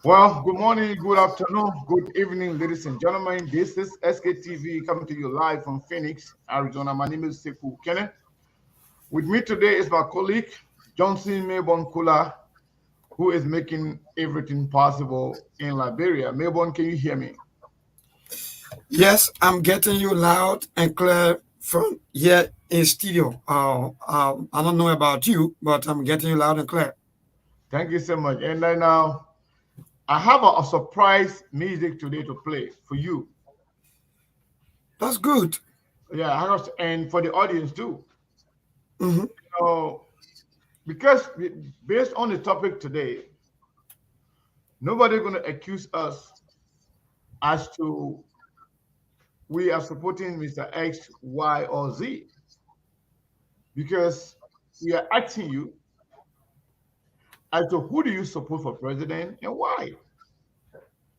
Well, good morning, good afternoon, good evening, ladies and gentlemen. This is SKTV coming to you live from Phoenix, Arizona. My name is Sekou Kenneth. With me today is my colleague, Johnson Mayborn Kula, who is making everything possible in Liberia. Mayborn, can you hear me? Yes, I'm getting you loud and clear from here in studio. I don't know about you, but I'm getting you loud and clear. Thank you so much. And then now I have a surprise music today to play for you. That's good. Yeah, and for the audience too. hmm So, because based on the topic today, nobody going to accuse us as to we are supporting Mr. X, Y, or Z because we are asking you as to who do you support for president and why.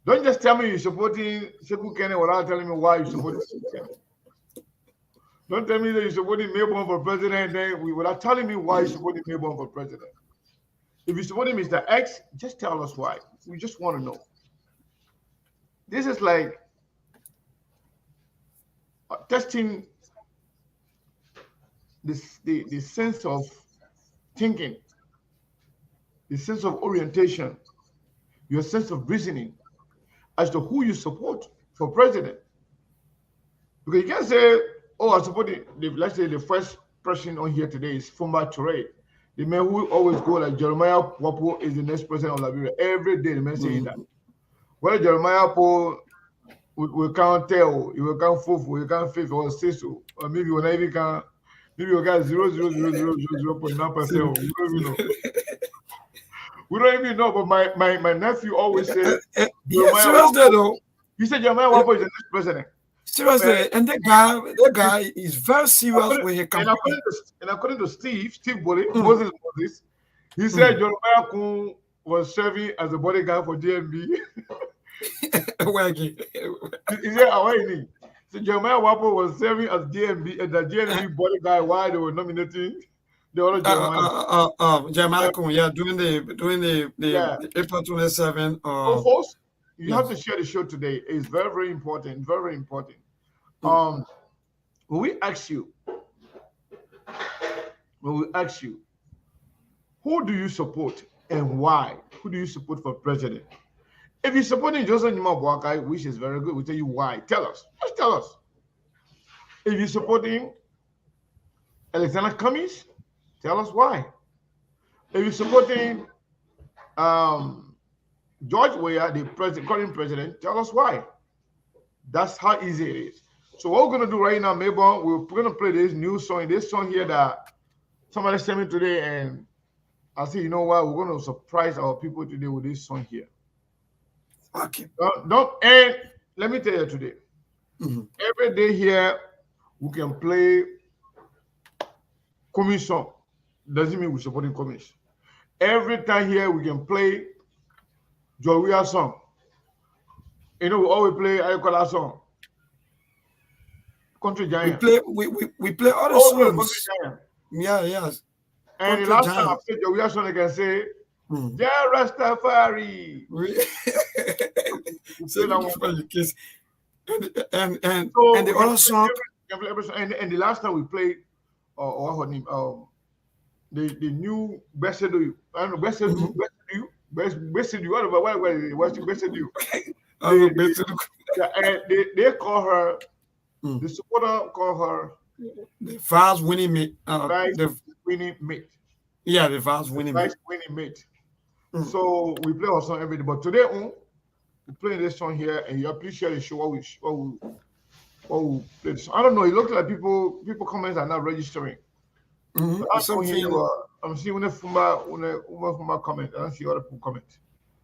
Don't just tell me you're supporting Sekou Kennedy without telling me why you're supporting Sekou Kennedy. Don't tell me that you're supporting Mayborn for president then without telling me why you're supporting Mayborn for president. If you're supporting Mr. X, just tell us why. We just want to know. This is like testing the sense of thinking, the sense of orientation, your sense of reasoning as to who you support for president. Because you can't say, oh, I support let's say the first person on here today is Fumba Toure. The man who always go like Jeremiah Wapo is the next president of Liberia. Every day the man saying that. Whether Jeremiah Wapo will can't tell, you will can't fufu, you can't fifth or sisu, or maybe when I even can, maybe you got 0.9%. We don't even know. We don't even know, but my nephew always said, yeah, seriously though. He said Jeremiah Wapo is the next president. Seriously, and that guy is very serious with his campaign. And according to Steve Bully, Moses, he said Jeremiah Kun was serving as a bodyguard for DMB. He said, so Jeremiah Wapo was serving as DMB and the DMB bodyguard while they were nominating the other Jeremiah. Jeremiah Kun, yeah, during the April 27. So folks, you have to share the show today. It's very, very important. Very important. When we ask you, who do you support and why? Who do you support for president? If you're supporting Joseph Nima Boakai, which is very good, we'll tell you why. Tell us. Just tell us. If you're supporting Alexander Cummings, tell us why. If you're supporting George Weah, the current president, tell us why. That's how easy it is. So what we're going to do right now, Mayborn, we're going to play this new song. This song here that somebody sent me today, and I said, you know what? We're going to surprise our people today with this song here. Okay. And let me tell you today, every day here, we can play Cummings song. Doesn't mean we're supporting Cummings. Every time here, we can play George Weah song. You know, we always play Ayokola song. Country Giant. We play other songs. Yeah, yes. And the last time I played George Weah song, I can say, "Yeah, Rastafari." And the other song. And the last time we played, what her name? The new Best You. I don't know, Best You. What's You? They call her. The supporter call her the fast winning mate. Winning mate. Yeah, the fast winning mate. Winning mate. So we play our song every day. But today, we play this song here, and you appreciate the show. What we play this song. I don't know. It looks like people comments are not registering. I'm seeing when the Fumba comment. I don't see other people comment.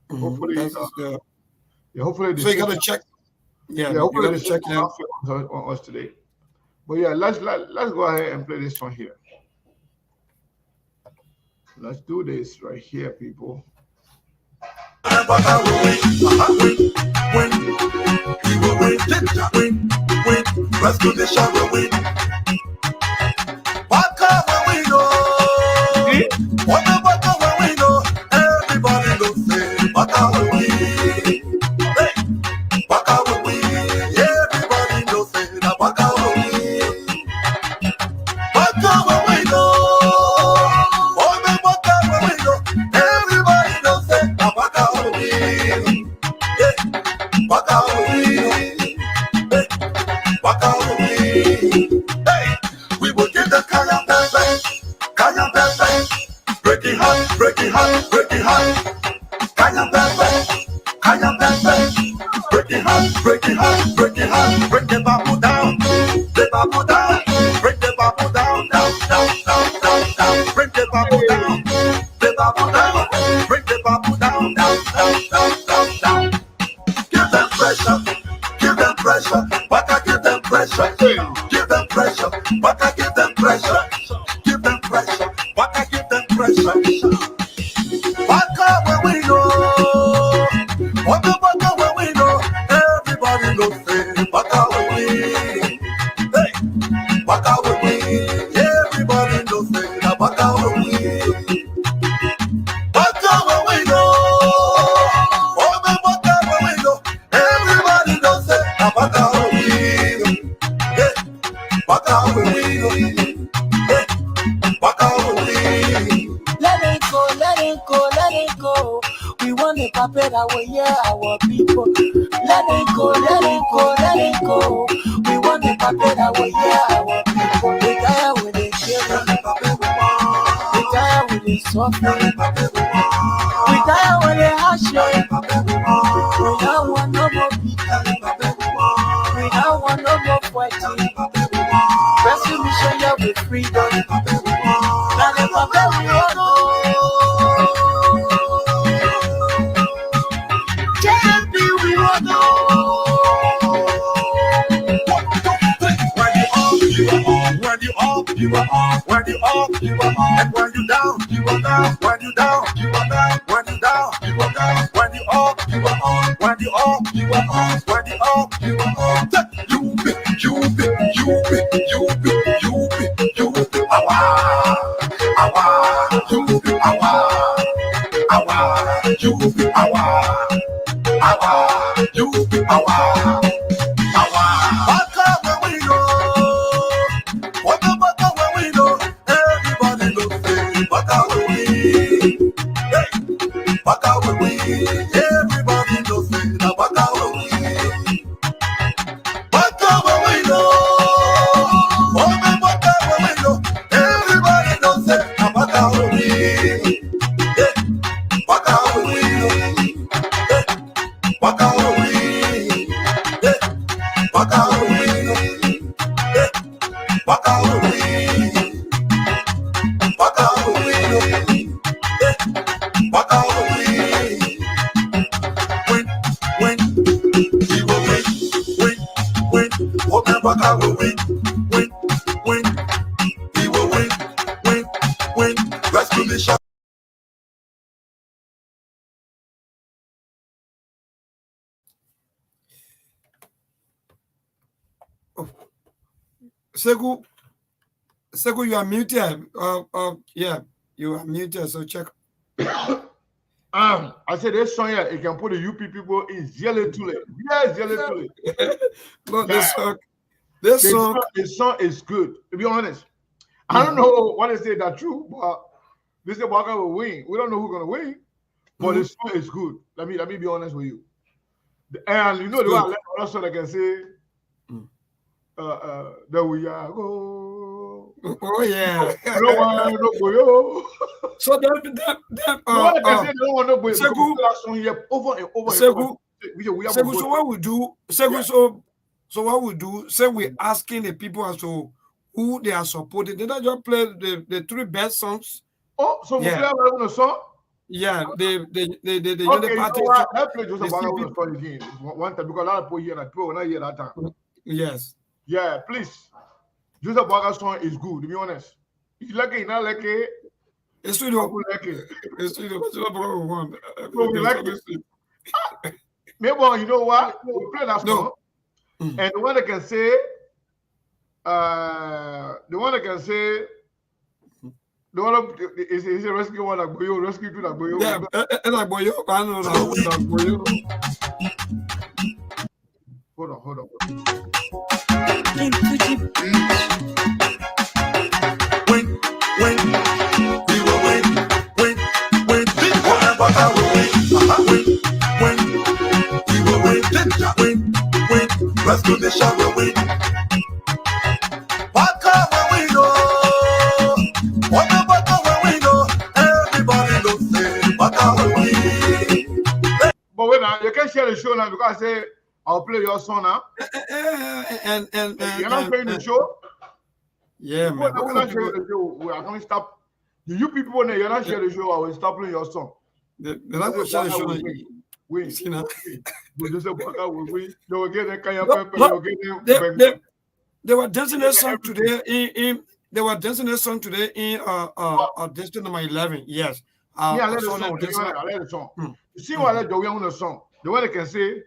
Hopefully, hopefully. So you gotta check. Yeah, hopefully you gotta check it out on us today. But yeah, let's go ahead and play this song here. Let's do this right here, people. Let's do this shot where we Baka where we go. What the Baka where we go? Everybody go say Baka where we break it hard. Kaya bebe, kaya bebe. Break it hard, break it hard, break it hard. Break the bamboo down, the bamboo down. Break the bamboo down, down, down, down, down, down. Break the bamboo down, the bamboo down. Break the bamboo down, down, down, down, down, down. Give them pressure, give them pressure. Waka give them pressure, give them pressure. Waka give them pressure, give them pressure. Waka give them pressure. Waka when we know, waka when we know. Everybody knows it. Waka when we, hey, waka when we. Everybody knows it. Waka when we, waka when we know. Oh, man, waka when we know. Everybody knows it. Waka when we, hey, waka when we, hey, waka when we. Let it go, let it go, let it go. We want to puppet our yeah, our people. Let it go, let it go, let it go. We want to puppet our yeah, our people. We die with it, we die with it, suffering. We die with it, hardship. We don't want no more beating. We don't want no more fighting. Resolution, yeah, with freedom. Now the puppet we all know. You are up, when you up, you are up, and when you down, you are down, when you down, you are down, when you down, you are down, when you up, you are up, when you up, you are up, when you up, you are up. You be, awa, awa, you be, awa, you be, awa, you be, awa. Everybody knows it. Waka when we, waka when we know. Oh man, waka when we know. Everybody knows it. Waka when we, waka when we, waka when we, waka when we, waka when we, waka when we, waka when we. Waka will win, win, he will win, rescue the shot. Oh. Segu, you are muted. Yeah, you are muted, so check. I said this song here, you can put the UP people in Zele Tule. Yes, Zele Tule. Look, Yeah. this song, This song is good, to be honest. I don't know what they say that's true, but this is Waka will win. We don't know who's gonna win, but the song is good. Let me be honest with you. And you know the one also I can say there we are go. oh yeah. No one no boyo. So that No one can say no one no boyo. Segu, That song here over and over and Segu, over. We have Segu, so what we do, Segu, so what we do, say we're asking the people as to who they are supporting. Did I just play the three best songs? Oh, so we Yeah. play a song? Yeah, the Okay, Unity Party. you know what? Let's play Joseph the Waka CP. will song again. One time because a lot of people here and people not hear that time. Yes. Yeah, please. Joseph Waka song is good, to be honest. If you like it, you not like it, It's I really will like it. it's really what's the number one. So we like it. Maybe you know what? We play that song. No. And the one that can say, the one is a rescue one like Boyo, rescue to like Boyo. Yeah, and like boy, I know that boy. Hold on. King Fuji Win, we will win. Waka will win, we will win. Rescue the shot will win. Waka when we know, Waka when we know. Everybody knows it. Waka share the show now because I say I'll play your song now. And You're not playing the show. yeah, People man. that will not share the show. We are going to stop. You people, you're not share the show. I will stop playing your song. They're not going to share the show. We, You know, we just say, we, they will get the Kaya Look, Pepper, look, they will get them. they were dancing that song today they were dancing that song today in district number 11. Yes. I like the saw them song. dancing. I like the song. You see why I like Joey on the song? The way they can say,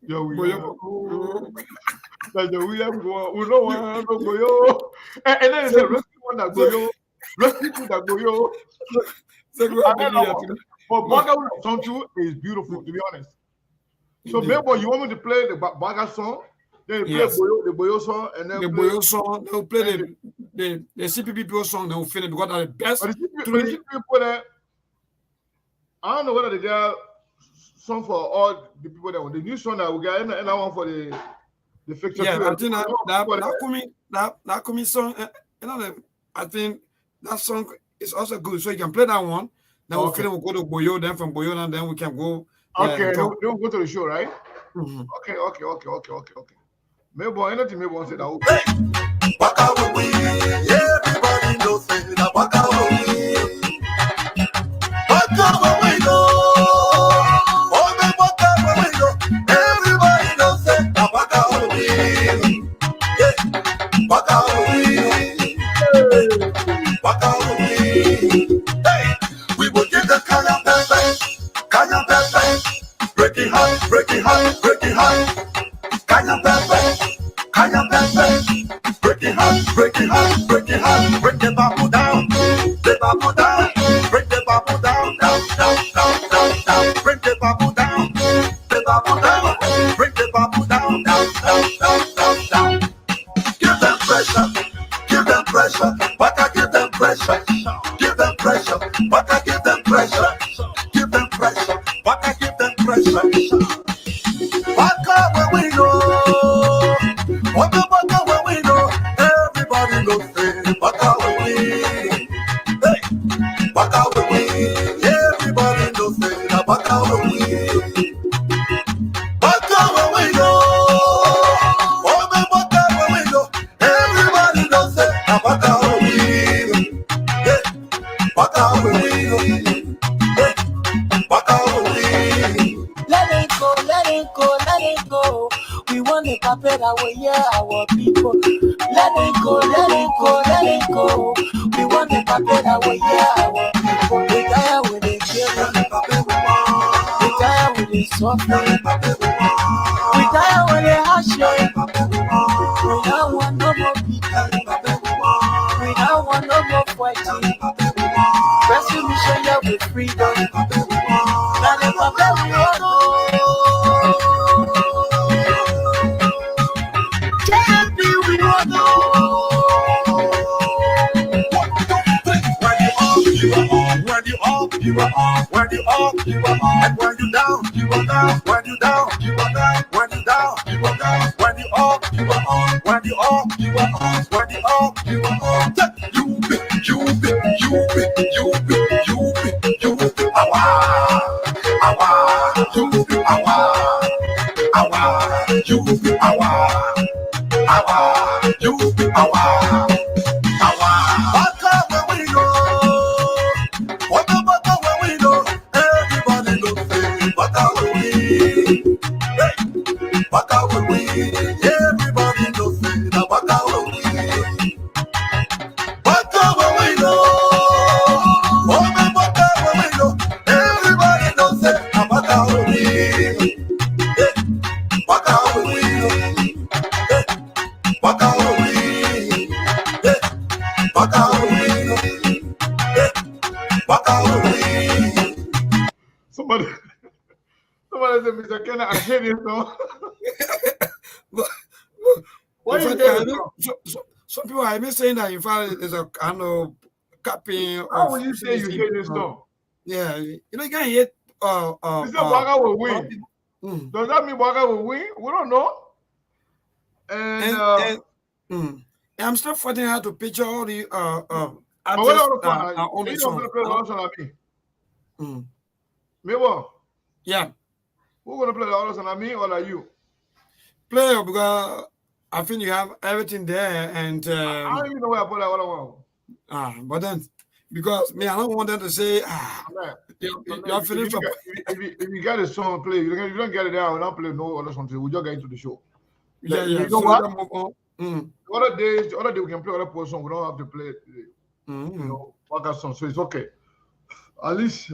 Joey, that Joey, we don't want to go yo. And then it's a rescue one that go yo, rescue that go yo. But Baga song too is beautiful, to be honest. So, therefore, you want me to play the Baga song, then you play the Boyo song, and then the Boyo song. They'll play the CPP song. They'll finish because they're the best. But the CPP people there, I don't know whether they got song for all the people that want the new song that we got, and that one for the fiction. Yeah, I think that coming song. You know, I think that song is also good. So you can play that one. Then we'll go to Boyo. Then from Boyo, and then we can go. Okay, don't go to the show, right? Mm-hmm. Okay. Maybe anything maybe won't say that. Waka we, everybody knows that waka we. Waka we go. Oh, me waka we go. Everybody knows that waka we. Yeah, waka we. Waka we. Hey, we will get the Kaya Pepe. Break it high, break it high, break it high. Kaya Pepe. Break it high, break it high, break it high. Break the babu down, the babu down. Break the babu down, down. Break the babu down, the babu down. Break the babu down. Give them pressure, give them pressure. Waka give them pressure, give them pressure. Waka give them pressure, give them pressure. Waka give them pressure. Waka where we go, waka where we go. Everybody knows it. Waka where we, hey, waka where we. Everybody knows it. Waka where we, waka where we go. Oh me waka where we go. Everybody knows it. Waka where we, hey, waka where we go. Hey, waka where we. Let it go, let it go, let it go. We want to prepare our yeah, our people. Let it go, let it go, let it go. We want to prepare our yeah, our people. We tired with the killing. We tired with the suffering. We tired with the hardship. We don't want no more people. We don't want no more fighting. Rescue mission here with freedom. Let it prepare we want to. You are up, when you up, you are up, and when you down, you are down, when you down, you are down, when you down, you are down, when you up, you are up, when you up, you are up, when you up, you are up. You be, awa, you be, awa, you be, awa, you be, awa. Everybody knows that waka we. Waka we go. Oh me waka we go. Everybody knows that waka we. Waka we. Waka we. Waka we. Waka we. Somebody said, Mr. Kenna, I hate you so. Why you hate it? Some people have been saying that in fact there's a kind of capping. How would you say you hate this song? Yeah, you know you can't hate. You said Baga will win. Does that mean Baga will win? We don't know. And I'm still fighting how to picture all the artists on the song. Me what? Yeah. Who's gonna play the other song? Me or like you? Play because I think you have everything there, and I don't even know where I put that other one. but then because me, I don't want them to say Man, you're finished. if you get a song play, if you don't get it down, we'll not play no other song. We'll just get into the show. Yeah. You know So what? move on. The other day we can play other post song. We don't have to play, you know, podcast song. So it's okay. At least,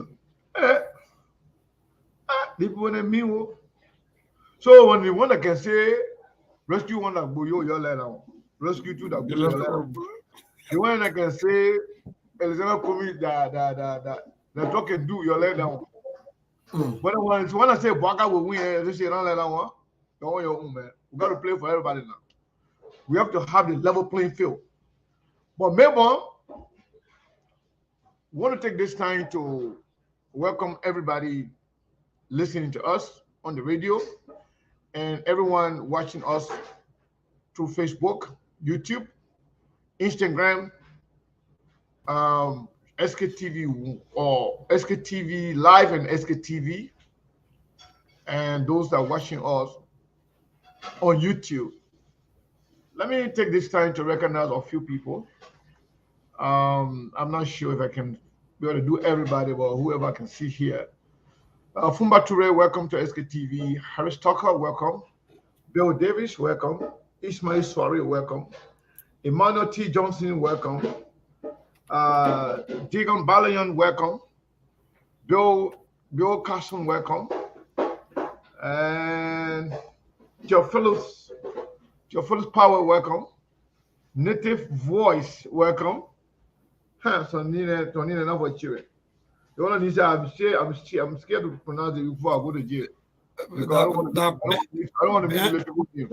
people in me. So when the one that can say rescue one that boyo your letter, rescue two that boyo your letter. The one that can say Elizabeth Komi that talk and do your letter. But when I say Baka will win, this year don't let that one. Don't want your own, man. We got to play for everybody now. We have to have the level playing field. But maybe we want to take this time to welcome everybody listening to us on the radio and everyone watching us through Facebook, YouTube, Instagram, SKTV or SKTV Live and SKTV, and those that are watching us on YouTube. Let me take this time to recognize a few people. I'm not sure if I can be able to do everybody, but whoever I can see here. Fumba Toure, welcome to SKTV. Harris Tucker, welcome. Bill Davis, welcome. Ismail Swari, welcome. Emmanuel T. Johnson, welcome. Digon Balayan, welcome. Bill Carson, welcome. And Theophilus Power, welcome. Native Voice, welcome. So Nina enough for children. The one he said, I'm scared to pronounce it before I go to jail. Because I don't want to be able to go to him.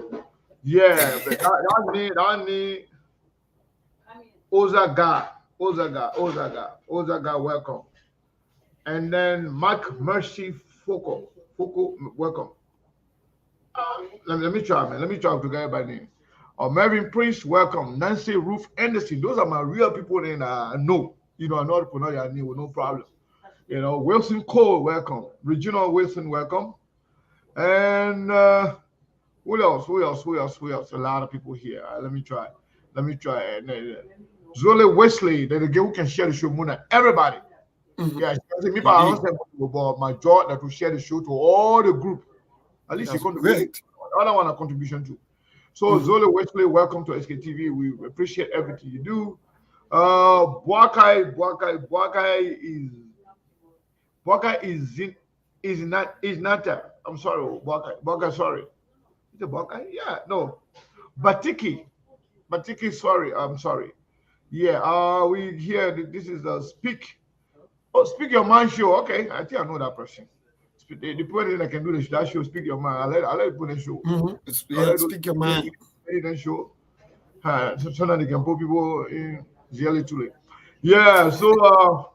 Yeah, but that need Ozaga, welcome. And then Mark Mercy Foko, welcome. Let me try, man. Let me try to get by name. Mervyn Prince, welcome. Nancy Ruth Anderson. Those are my real people in I know. You know, I know how to pronounce your name with no problem. You know, Wilson Cole, welcome. Regina Wilson, welcome. And who else? A lot of people here. Let me try. Zole Wesley, the girl who can share the show more everybody. Yeah, me about my job that will share the show to all the group. At least you contribute. Other one a contribution too. So Zole Wesley, welcome to SKTV. We appreciate everything you do. Boakai is not. I'm sorry, Boakai. Sorry. Is it Boakai? Yeah, no. Batiki, sorry. I'm sorry. Yeah. We hear this is a speak your mind show. Okay, I think I know that person. The person that can do that show, speak your mind. I'll let you put the show. Speak your mind. Show. So that they can put people in the early too late. Yeah. So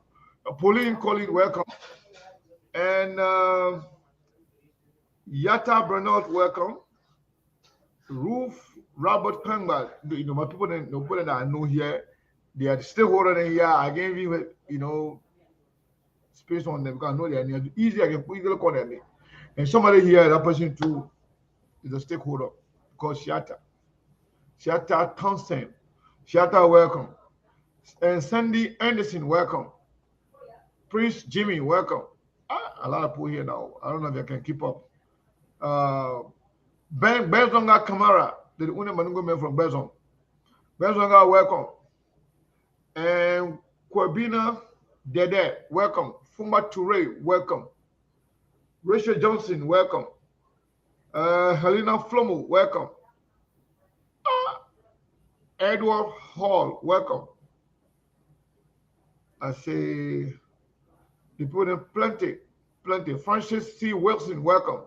Pauline, Colin, welcome. And Yata Bernard, welcome. Ruth Robert Pengba, you know, my people that I know here, they are the stakeholder in here. I gave you, space on them because I know they are near. Easy, I can easily call them. And somebody here, that person too, is a stakeholder called Shatta Townsend. Shatta, welcome. And Sandy Anderson, welcome. Prince Jimmy, welcome. A lot of people here now. I don't know if I can keep up. Bezonga Kamara, the only man from Bezong. Bezonga, welcome. And Kwabina Dede, welcome. Fumba Toure, welcome. Rachel Johnson, welcome. Helena Flomo, welcome. Edward Hall, welcome. I say, people in plenty. Francis C. Wilson, welcome.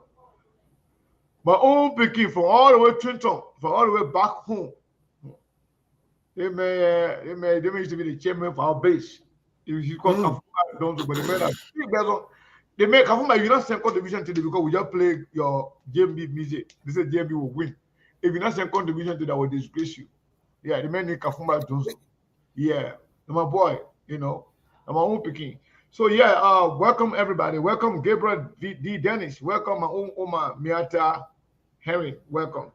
My own picking from all the way to Trenton, from all the way back home. They may used to be the chairman for our base. If you come from but they make you not send contribution to them because we just play your JMB music. They say JMB will win. If you not send contribution to that, will disgrace you. Yeah, the man in Kafuma Johnson. Yeah, my boy, I'm my own picking. So yeah, welcome everybody. Welcome Gabriel D. Dennis. Welcome Oma Miata Henry. Welcome.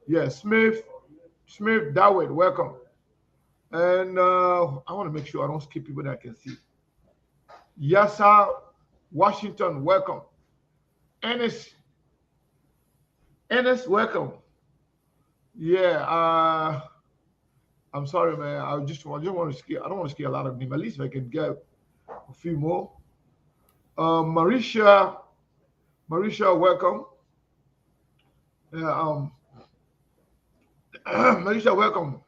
Yeah, Smith Dawid. Welcome. And I want to make sure I don't skip people that I can see. Yasa Washington. Welcome. Ernest, welcome. Yeah. I'm sorry, man. I just want to scare. I don't want to scare a lot of them. At least if I can get a few more. Marisha, welcome. Marisha, welcome.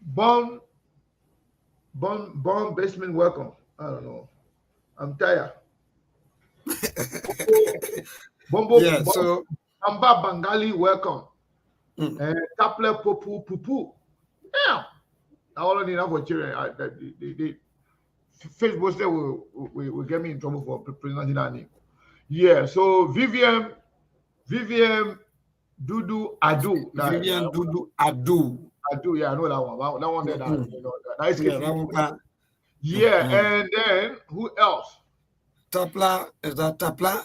Bon Basement, welcome. I don't know. I'm tired. Bombo, Yeah, so Amba Bangali, welcome. And Tapler Popu Pupu. Yeah. I already know what children. Facebook said will get me in trouble for pronouncing that name. Yeah, so Vivian Dudu Adu. Vivian Dudu Adu. Adu, yeah, I know that one. That one there, you know, that Yeah, that one. Yeah, and then who else? Tapla, is that Tapla?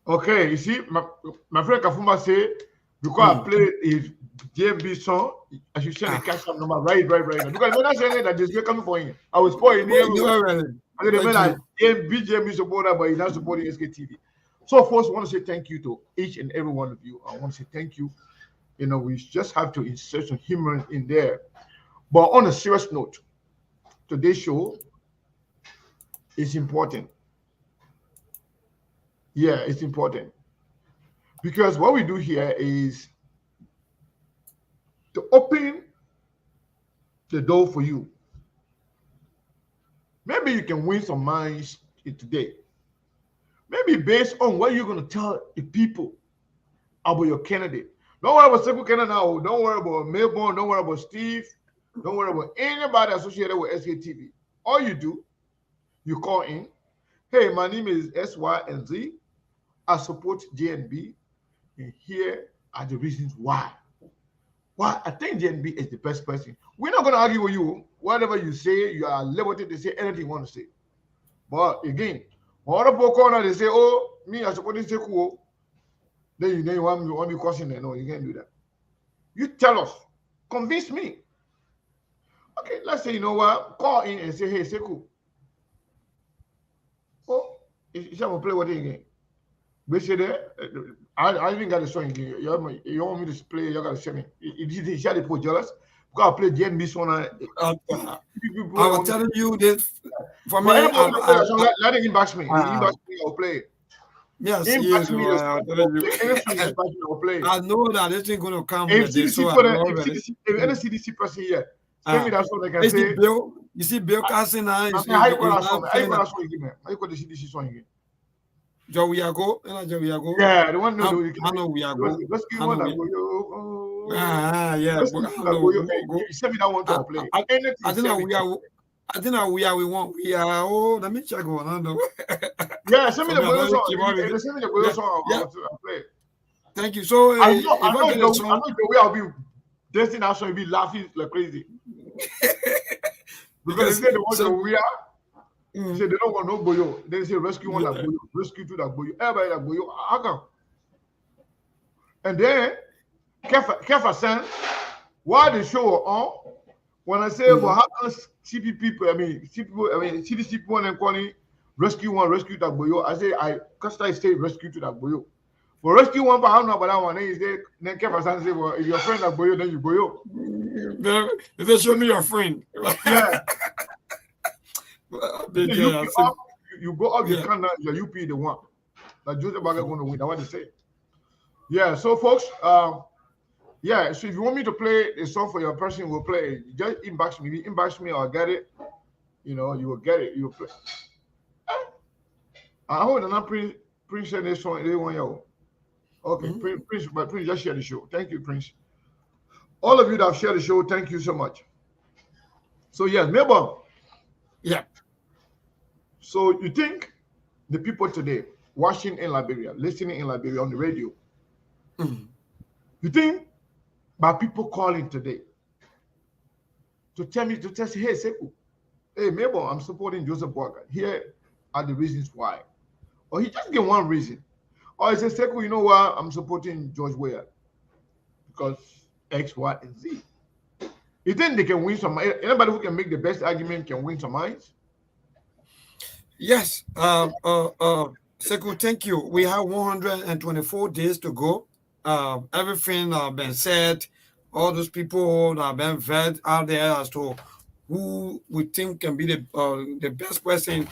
Okay, you see, my friend Kafuma say because I played his JMB song, I should send a cash up number right. Because when I said that this way coming for him, I was spoiling him. I said, man, JMB supporter, but he's not supporting SKTV. So, of course, I want to say thank you to each and every one of you. I want to say thank you. You know, we just have to insert some humor in there. But on a serious note, today's show is important. Yeah, it's important. Because what we do here is to open the door for you. Maybe you can win some money today. Maybe based on what you're going to tell the people about your candidate. Don't worry about Sekou Kena now. Don't worry about Melbourne. Don't worry about Steve. Don't worry about anybody associated with SKTV. All you do, you call in. Hey, my name is SYNZ. I support JNB. And here are the reasons why. Why I think JNB is the best person. We're not going to argue with you. Whatever you say, you are liberty to say anything you want to say. But again, when other people call now, they say, oh, me, I support this Sekou. Then you want me questioning it. No, you can't do that. You tell us. Convince me. Okay, let's say, you know what? Call in and say, hey, Sekou. Oh, you shall play with it again. Basically, I even got a song again. You want me to play, you got to send me. You shall they put jealous? Because I play JNB song. I was telling you this. For me, let him inbox me. Inbox me, I'll play it. Yes, I know that this ain't going to come with this. So if any CDC person here, send me that song, I can say. Bill, you see Bill Carson now. How you call that song? How you call that song again? How you call the CDC song again? Joe Wiago. Yeah, the one I know Wiago. Let's give one that go. Yeah. You send me that one to play. I think we want. Oh, let me check one. I know. Yeah, send me the Goyo song. Send me the Goyo song. I'll play. Thank you. So I know the way I'll be dancing out, so I'll be laughing like crazy. Because they say the ones that we are. Say they don't want no Goyo. They say rescue one that Goyo, rescue two that Goyo, everybody that Goyo. How come? And then Kefa San, while the show on, when I say, well, how come CDC people and calling rescue one, rescue that Goyo, I say I say rescue to that Goyo. But rescue one, but I don't know about that one. Then Kefa San say, well, if your friend that Goyo, then you Goyo. They show me your friend. Yeah. You go up, you can't, your UP the one. Like Joseph Baga going to win. That's what they say. Yeah, so folks, yeah, so if you want me to play a song for your person, we'll play it. Just inbox me. Inbox me, I'll get it. You know, you will get it. You will play. I hope that Prince said this song. They want you. Okay, Prince just share the show. Thank you, Prince. All of you that have shared the show, thank you so much. So yes, Melbourne. Yeah. So you think the people today watching in Liberia, listening in Liberia on the radio, you think by people calling today to tell me, hey, Sekou, hey, Mabel, I'm supporting Joseph Boakai. Here are the reasons why. Or he just get one reason. Or he says, Sekou, you know what? I'm supporting George Weah because X, Y, and Z. You think they can win some? Anybody who can make the best argument can win some minds? Yes. Sekou, thank you. We have 124 days to go. Everything been said. All those people that have been vetted out there as to who we think can be the best person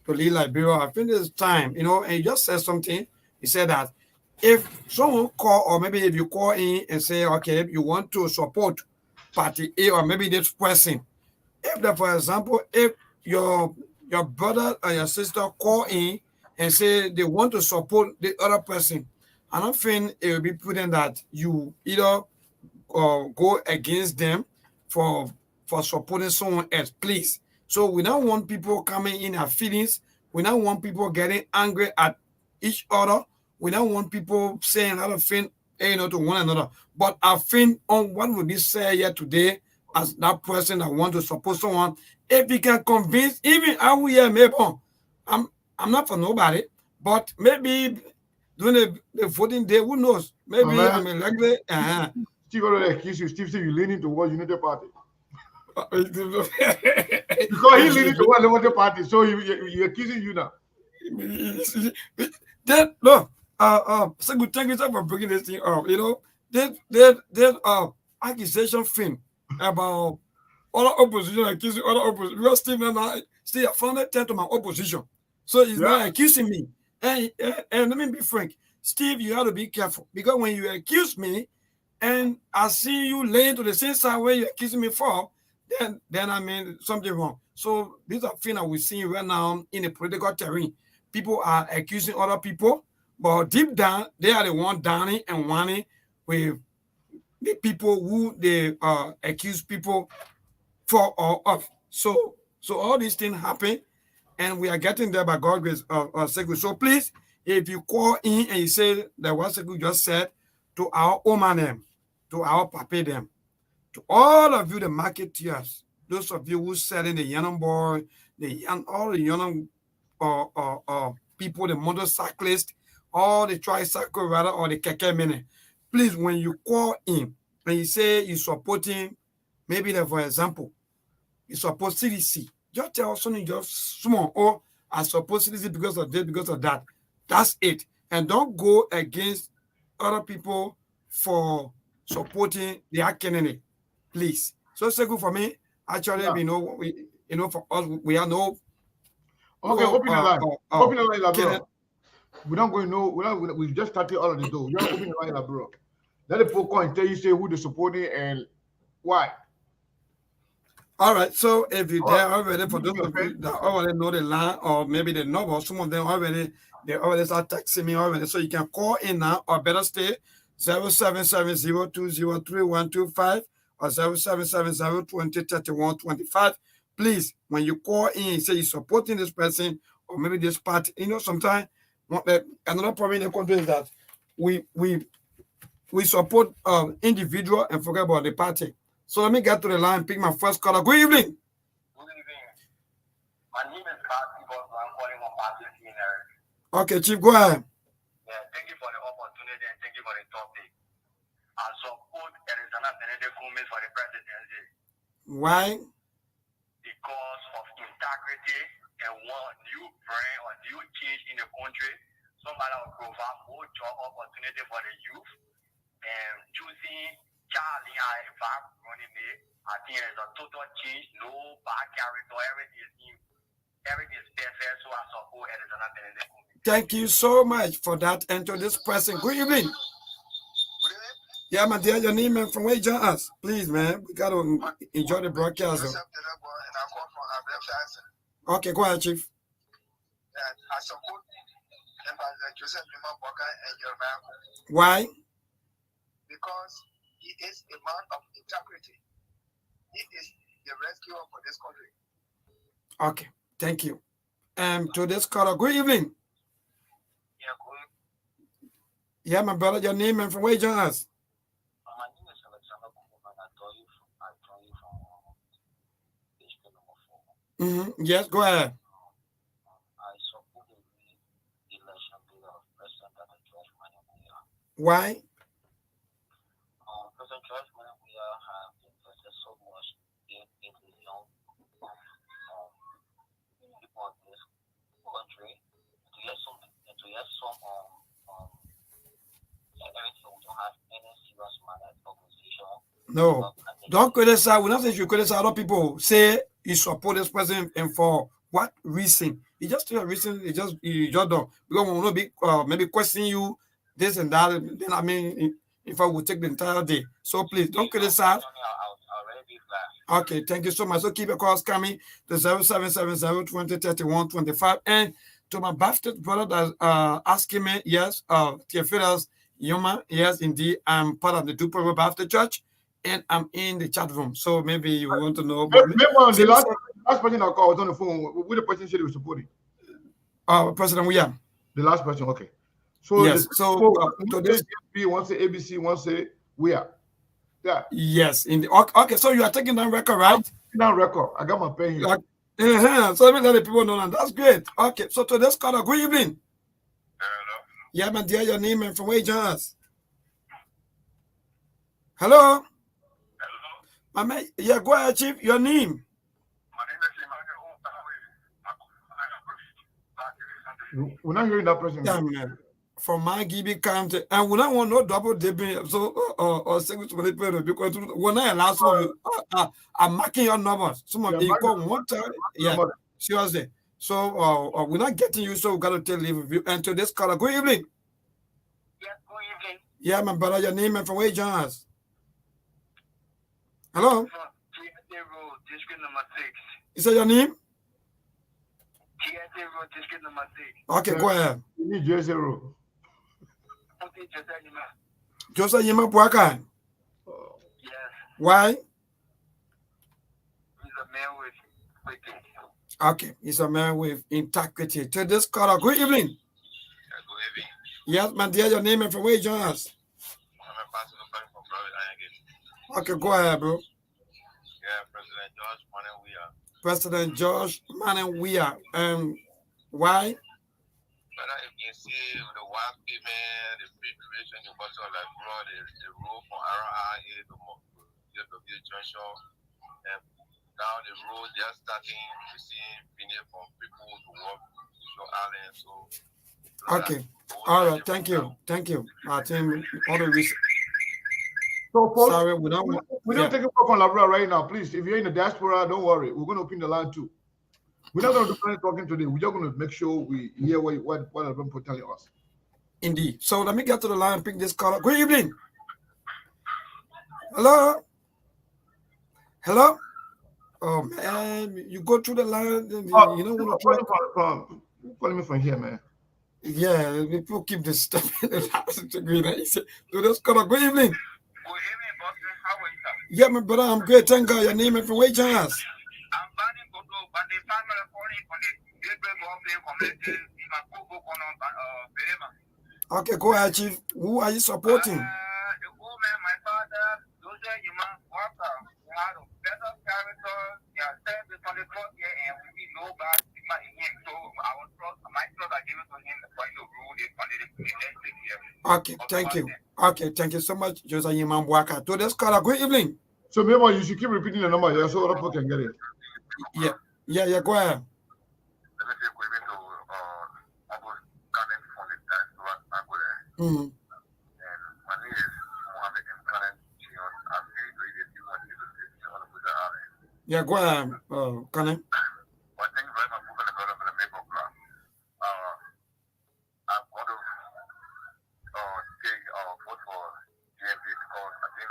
to lead Liberia. I think it's time, and he just said something. He said that if someone call, or maybe if you call in and say, okay, you want to support party A or maybe this person, if that, for example, if your brother or your sister call in and say they want to support the other person, I don't think it will be prudent that you either go against them for supporting someone else, please. So we don't want people coming in our feelings. We don't want people getting angry at each other. We don't want people saying other things, to one another. But I think on what would be said here today, as that person that want to support someone, if we can convince, even how we are, maybe I'm not for nobody, but maybe during the voting day, who knows? Maybe I'm elected. Steve already accused you. Steve said you're leaning towards Unity Party. Because Because he's leaning towards the Unity Party, so he accusing you now. Then no, so good. Thank you sir, for bringing this thing up. That accusation thing about other opposition accusing other opposition, because Steve and I still have found it to my opposition, so he's not accusing me. And let me be frank, Steve, you have to be careful, because when you accuse me and I see you laying to the same side where you're accusing me for, then I mean something wrong. So these are things that we're seeing right now in the political terrain. People are accusing other people, but deep down, they are the one downing and whining with the people who they accuse people for or of. So all these things happen, and we are getting there by God's grace. Sekou. So please, if you call in and you say that what Sekou just said, to our Oma them, to our Pape them, to all of you, the marketeers, those of you who selling the Yanam boy, all the Yanam people, the motorcyclists, all the tricycle rather, or the keke mene, please, when you call in and you say you supporting, maybe that, for example, you support CDC, just tell something just small, or I support CDC because of this, because of that. That's it. And don't go against other people for supporting their candidate, please. So it's good for me. Actually, for us, we are no. Okay, open the line. Open the line, bro. We don't go no. We just started all of this though. You don't open the line, bro. Let the people call and tell you say who they're supporting and why. All right. So if you're there already, for those of you that already know the line, or maybe they know, or some of them already, they already start texting me already. So you can call in now, or better stay 0770203125 or 0770203125. Please, when you call in and say you're supporting this person or maybe this party, sometimes another problem in the country is that we support individual and forget about the party. So let me get to the line, pick my first caller. Good evening. Good evening. My name is Party Boss. I'm calling on Party Scenery. Okay, Chief, go ahead. Yeah, thank you for the opportunity and thank you for the topic. I support Elizana Benedict Kumis for the presidency. Why? Because of integrity and one new brand or new change in the country. Somebody will provide more job opportunity for the youth. And choosing Charlie and Ivap running me, I think it's a total change. No bad character. Everything is perfect. So I support Elizana Benedict Kumis. Thank you so much for that. And to this person, good evening. Yeah, my dear, your name and from where you join us. Please, man, we got to enjoy the broadcast. Okay, go ahead, Chief. I support Joseph Boakai and Jeremiah. Why? Because he is a man of integrity. He is the rescuer for this country. Okay, thank you. To this caller, good evening. Yeah, good. Yeah, my brother, your name and from where you join us. My name is Alexander Kuman. I join you from Yes, go ahead. I support the election bill of President George Manabuya. Why? President George Manabuya has invested so much in the young people in this country to get some everything. We don't have any serious minded organization. No. Don't criticize. We're not saying you criticize other people. Say you support this president and for what reason? It just a reason. You just don't. Because we will not be maybe questioning you this and that. Then I mean, if I would take the entire day. So please don't criticize. Okay, thank you so much. So keep your calls coming to 0770-2031-25. And to my bastard brother that's asking me, yes, Theophilus Yuma, yes, indeed, I'm part of the Two Purple Baptist Church, and I'm in the chat room. So maybe you want to know. Remember, the last person I called was on the phone. With the person said he was supporting. President William. The last person, okay. So yes. So one say GSP, one say ABC, one say we are. Yeah. Yes. Okay. So you are taking down record, right? I'm taking down record. I got my pen here. So let me let the people know that. That's great. Okay. So today's caller, good evening. Hello. Yeah, man, dear, your name and from where you join us. Hello. My man, yeah, go ahead, Chief. Your name. My name is Emmanuel. We're not hearing that person. Yeah, man. From my Gibi County, and we don't want no double dipping. So, or second to the people because when I last one, I'm marking your numbers. Some of you call one time, yeah, seriously. So, we're not getting you, so we got to tell you. And to this caller, good evening. Yes, good evening. Yeah, my brother, your name and from where you join us. Hello. District number 6. Is that your name? TSA Road, District number 6. Okay, go ahead. You need JSA Road. Joseph Yima Puaka. Yes. Why? He's a man with integrity. Okay, he's a man with integrity. To this caller, good evening. Good evening. Yes, my dear, your name and from where you join us. I'm a pastor from Private Iron. Okay, go ahead, bro. Yeah, President George Manabuya. President George Manabuya. Why? But if you see the white payment, the preparation, the culture like fraud, the road from RIA to JW Junction, and down the road, they're starting to see opinion from people to work to Island. So, okay. All right. Thank you. Thank you. I think all the reason. So, folks, sorry, we don't take a call on Labra right now, please. If you're in the diaspora, don't worry. We're going to open the line too. We're not going to do any talking today. We're just going to make sure we hear what people are telling us. Indeed. So let me get to the line and pick this caller. Good evening. Hello. Hello. Oh man, you go through the line. You know what I'm calling me from here, man. Yeah, people keep disturbing the house. So this caller. Good evening. Good evening, boss. How are you, sir? Yeah, my brother, I'm great. Thank God. Your name and from where you join us. I'm banning Koto, but the family calling for the community in my Kobo Okay, go ahead, Chief. Who are you supporting? The woman, my father, Jose Yuma, Walker, who had a better character, they are serving on the cross here, and we need no bad stigma in him. So our trust, my trust, I give it to him to find the rule in the next year. Okay, thank you. Okay, thank you so much, Jose Yuma Walker. To this caller, good evening. So remember, you should keep repeating the number here so other people can get it. Yeah, go ahead. Let me say, we've been to almost coming from the time to Angola. Mm-hmm. And my name is Mohammed M. Karen. I feel to you want to see on the island. Yeah, go ahead, Kane. Well, thank you very much for the development of the Maple Club. I'm going to take vote for GMP because I think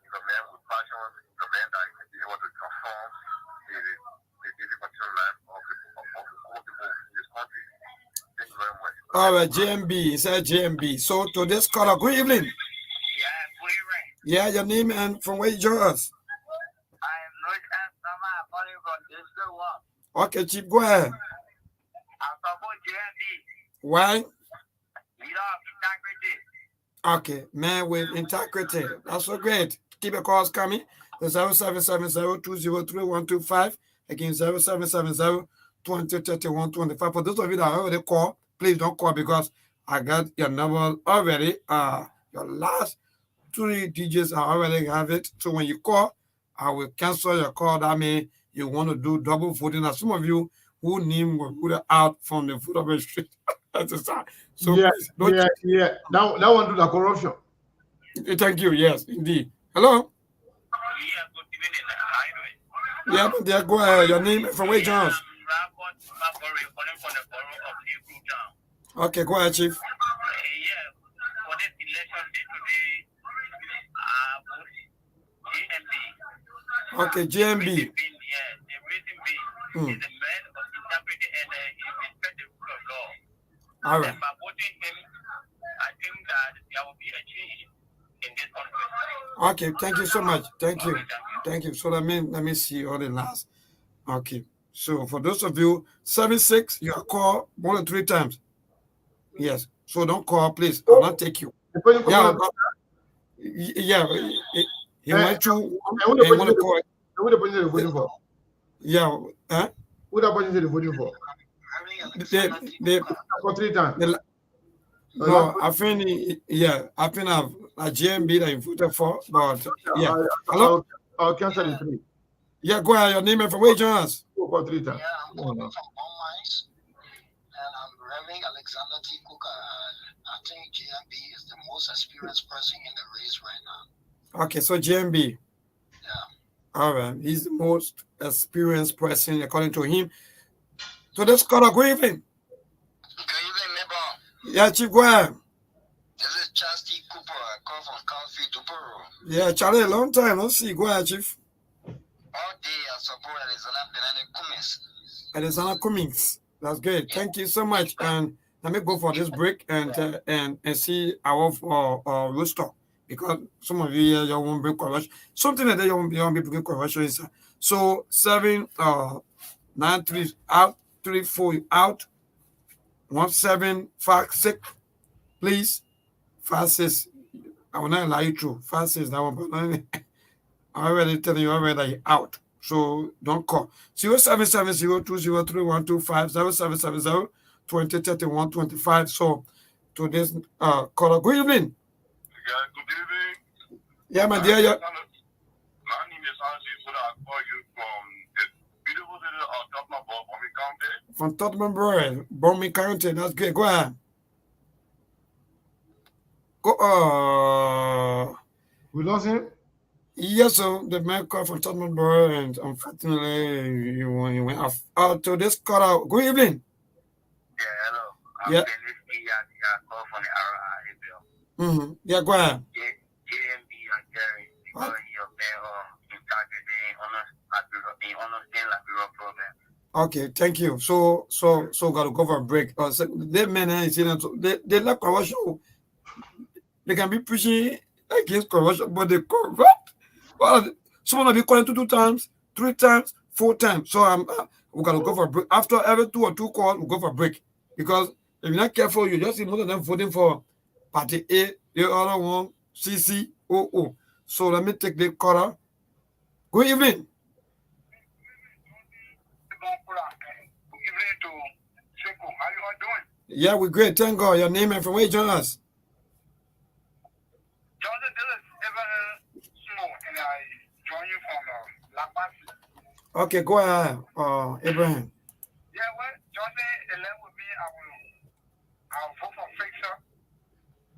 he's a man with passion, he's a man that can be able to transform the difficult life of the poor people in this country. Thank you very much. All right, GMB. He said GMB. So to this caller, good evening. Yeah, good evening. Yeah, your name and from where you join us. I am Louis S. Sama, calling from District 1. Okay, Chief, go ahead. I support GMB. Why? Leader of integrity. Okay, man with integrity. That's so great. Keep your calls coming. The 0770-203-125 Again, 0770-2031-25. For those of you that already call, please don't call because I got your number already. Your last 3 digits I already have it. So when you call, I will cancel your call. That means you want to do double voting. Now, some of you who name were put out from the voter registry. So yeah, please don't. yeah. Now one do the corruption. Thank you. Yes, indeed. Hello. Yeah, good evening. How you doing? Yeah, but there go ahead. Your name from where, Jones? Calling from the borough of April Town. Okay, go ahead, Chief. Yeah, for this election day today, Okay, GMB. the reason being is a man of integrity and he respects the rule of law. All right. And by voting him, I think that there will be a change in this country. Okay, thank you so much. Thank you. Thank you. So let me see all the last. Okay. So for those of you, 76, you are called more than 3 times. Yes. So don't call, please. I'll not take you. Yeah. He went through and want to call. Who the person is voting for? Yeah. Huh? Who the person is voting for? They For 3 times. no, I think I think I've a GMB that you voted for, but yeah. Hello? I'll cancel the 3. Yeah, go ahead. Your name and from where you join us? Go for 3 times. Yeah, I'm calling from Bonmines, and I'm Reverend Alexander T. Cook. I think GMB is the most experienced person in the race right now. Okay, so GMB. Yeah. All right, he's the most experienced person according to him. So let's call a good evening. Good evening, neighbor. Yeah, Chief, go ahead. This is Charles T. Cooper. I call from Countfield to Borough. Yeah, Charlie, a long time. Let's see. Go ahead, Chief. All day I support Alexander Benani Cummins. Alexander Cummings. That's great. Thank you so much. And let me go for this break and see our rooster because some of you here you won't bring correction. Something like that you won't be bringing correction inside. So 7 9 3 out 3 4 out 1 7 5 6 please 5 6. I will not allow you through 5 6 that one, but I already telling you already that you're out. So don't call. 0770-203-125 0770-2031-25. So to this caller, good evening. Yeah, good evening. Yeah, my dear. Yeah. My name is Hansi, so I call you from the beautiful city of Tottenham, Bombay County. From Tottenham, Bombay County. That's great. Go ahead. Go. We lost him? Yes, so the man called from Tottenham, and unfortunately, he went off. To this caller, good evening. Yeah, hello. I'm Yeah. I call from the RI. Yeah, go ahead. JMB and Jerry, because you're there integrity, understand like real problem. Okay, thank you. So gotta go for a break. So they men they like corruption. They can be pushing against corruption, but they corrupt. Well, someone will be calling 2 times, 3 times, 4 times. So we gotta go for a break. After every 2 or 2 calls, we go for a break. Because if you're not careful, you just see most of them voting for party A, the other one, CC, OO. So let me take the caller. Good evening. Good evening to Seko. How you all doing? Yeah, we're great. Thank God. Your name and from where you join us? Johnson, this is Evan Snow, and I join you from La Paz. Okay, go ahead, Abraham. Yeah, well, Johnson, along with me, I'll vote for Fixer,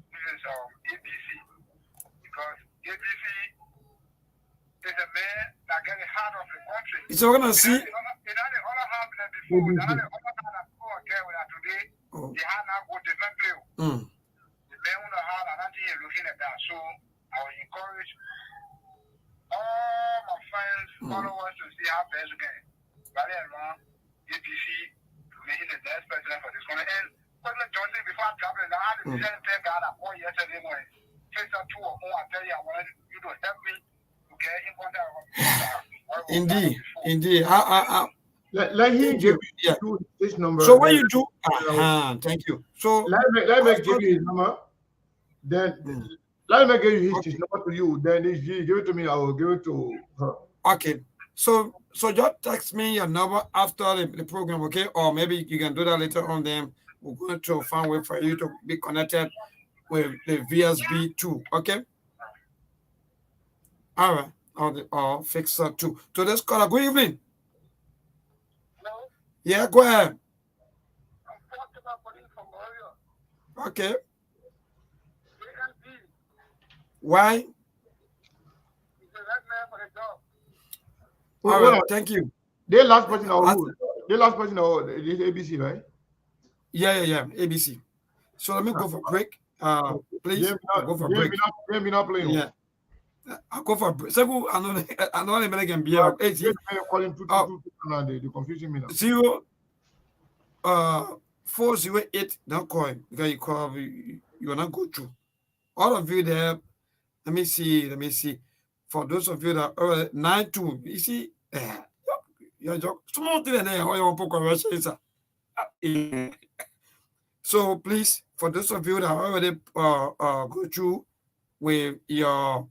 which is ABC, because ABC is a man that gets the heart of the country. So we're gonna see. It had the other half that before, it had the other half that before again with that today, they had not go to the bill. The man on the heart, and I think you're looking at that. So I will encourage all my friends, followers to see how best we can rally around APC to make him the best president for this country. And President Johnson, before I travel, I had to tell God I called yesterday morning. Face up 2 or more, I tell you, I wanted you to help me to get in contact with Indeed. Let him give you this number. So what you do? Thank you. So let me give you his number. Then let me give you his number to you. Then if you give it to me, I will give it to her. Okay. So just text me your number after the program, okay? Or maybe you can do that later on. Then we're going to find a way for you to be connected with the VSB too, okay? All right. Or Fixer too. So let's call. Good evening. Hello? Yeah, go ahead. I'm Fatima calling from Oyo. Okay. AMP Why? is the right man for the job. All Well, right. Thank you. the last person or As- who? The last person or this ABC, right? Yeah. ABC. So let me go for break. Please, I'll go for break. They have been not playing. Yeah. I'll go for a break. So I know the can be But up. Hey, they're calling 222 now. They're confusing me now. 408. Don't call him because you call you will not go through. All of you there. Let me see. For those of you that are 92, you see, you're small thing there. How you want to conversation? So please, for those of you that already go through with your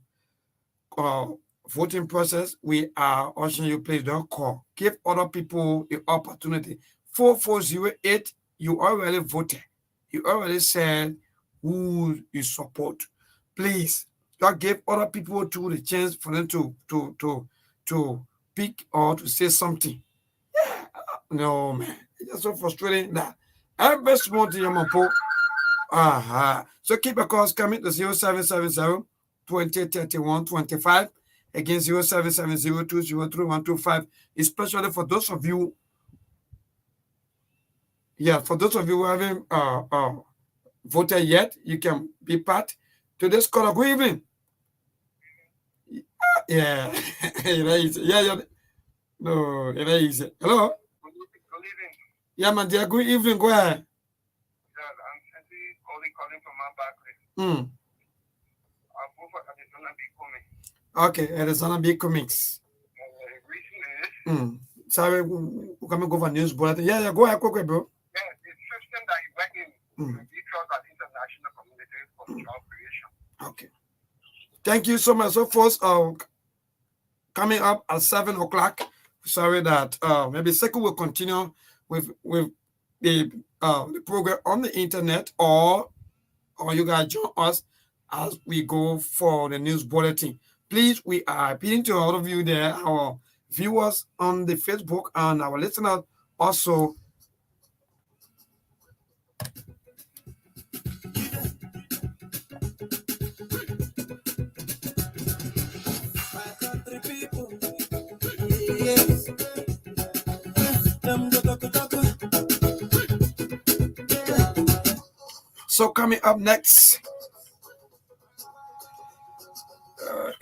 voting process, we are urging you, please don't call. Give other people the opportunity. 4408, you already voted. You already said who you support. Please, just give other people too the chance for them to pick or to say something. Yeah, no man, it's just so frustrating that every small thing I'm gonna So keep a calls coming to 0770 20 31 25 against 0770 203 125, especially for those of you. Yeah, for those of you who haven't voted yet, you can be part. Today's caller, good evening. Yeah, yeah. No, it is. Hello. Good evening. Yeah, man, dear. Good evening. Go ahead. Yeah, I'm actually calling from my background. I'm over at the Zona B Comics. Okay, Arizona Big Comics. The reason is, Sorry, we're coming go for news bulletin. Yeah, go ahead, quick, bro. yeah, the system that you work in, we trust that international community for job creation. Okay. Thank you so much. So first, coming up at 7 o'clock. Sorry that maybe second will continue with the program on the internet, or you guys join us as we go for the news bulletin. Please, we are appealing to all of you there, our viewers on the Facebook and our listeners also. So coming up next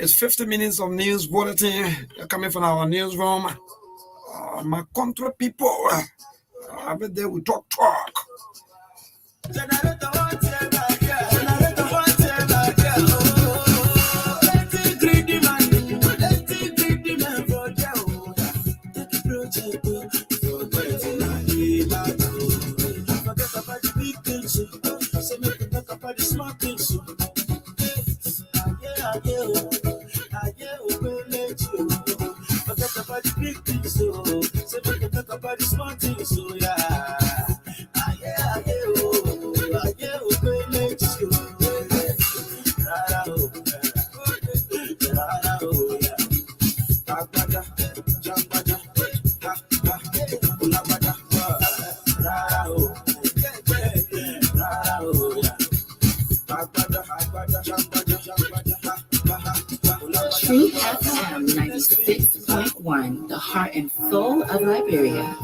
is 50 minutes of news bulletin coming from our newsroom. My country people, every day we talk. True FM 96.1, the heart and soul of Liberia.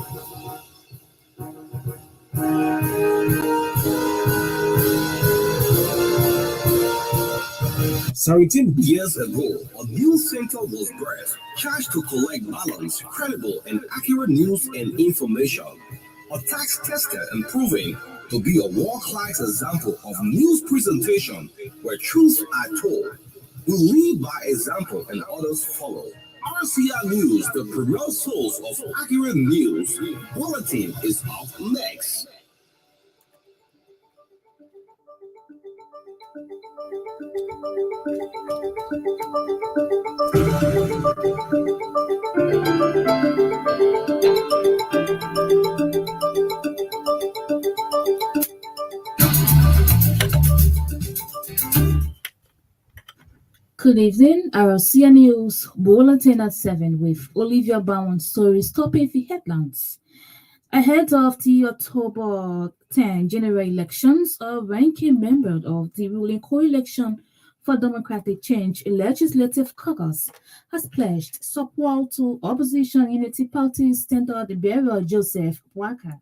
17 years ago, a news center was birthed, charged to collect balanced, credible, and accurate news and information. A tax tested and proven to be a world-class example of news presentation where truths are told. We lead by example and others follow. RCR News, the premier source of accurate news. Bulletin is up next. Good evening, Arasia News Bulletin at 7 with Olivia Bowen stories topping the headlines. Ahead of the October 10 general elections, a ranking member of the ruling coalition for Democratic Change Legislative Caucus has pledged support to opposition unity party standard bearer Joseph Boakai.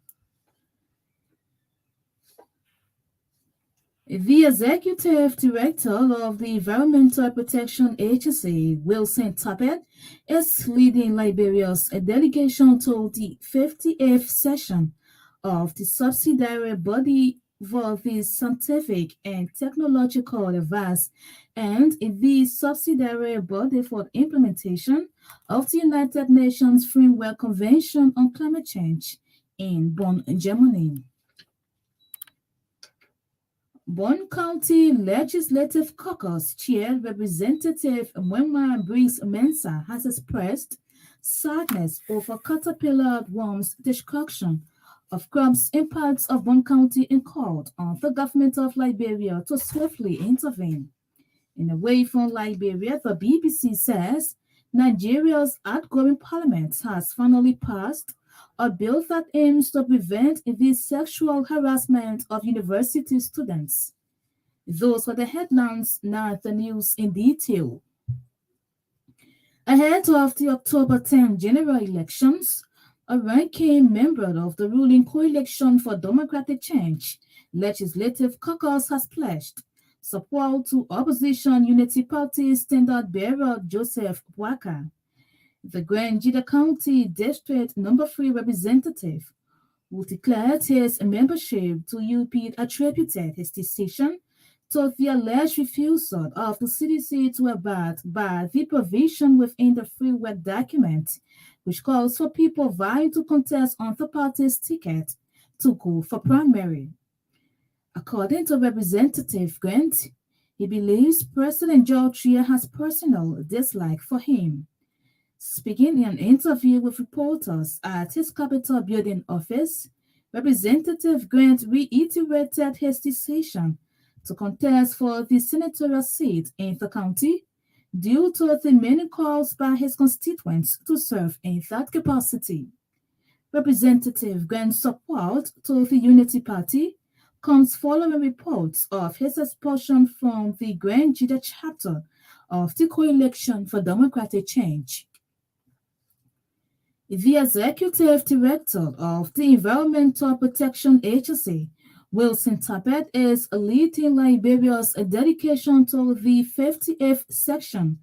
The executive director of the Environmental Protection Agency, Wilson Tappet, is leading Liberia's delegation to the 50th session of the subsidiary body for the scientific and technological advice and the subsidiary body for implementation of the United Nations Framework Convention on Climate Change in Bonn, Germany. Bonn County Legislative Caucus Chair Representative Mwenwa Briggs Mensah has expressed sadness over caterpillar worms' destruction of crops in parts of Bonn County and called on the government of Liberia to swiftly intervene. In a way from Liberia, the BBC says Nigeria's outgoing parliament has finally passed a bill that aims to prevent the sexual harassment of university students. Those were the headlines, now the news in detail. Ahead of the October 10 general elections, a ranking member of the ruling coalition for Democratic Change Legislative Caucus has pledged support to opposition unity party standard bearer Joseph Boakai. The Grangida County District No. 3 representative, who declared his membership to UP, attributed his decision to the alleged refusal of the CDC to abide by the provision within the framework document, which calls for people vying to contest on the party's ticket to go for primary. According to Representative Grant, he believes President George Weah has personal dislike for him. Speaking in an interview with reporters at his Capitol building office, Representative Grant reiterated his decision to contest for the senatorial seat in the county due to the many calls by his constituents to serve in that capacity. Representative Grant's support to the Unity Party comes following reports of his expulsion from the Grangida chapter of the Coalition for Democratic Change. The executive director of the Environmental Protection Agency, Wilson Tappet, is leading Liberia's dedication to the 50th section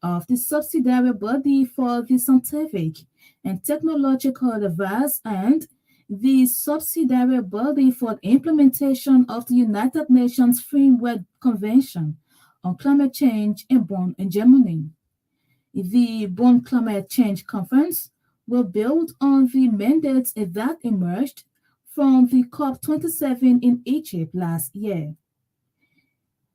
of the subsidiary body for the scientific and technological advice and the subsidiary body for the implementation of the United Nations Framework Convention on Climate Change in Bonn, Germany. The Bonn Climate Change Conference will build on the mandates that emerged from the COP27 in Egypt last year.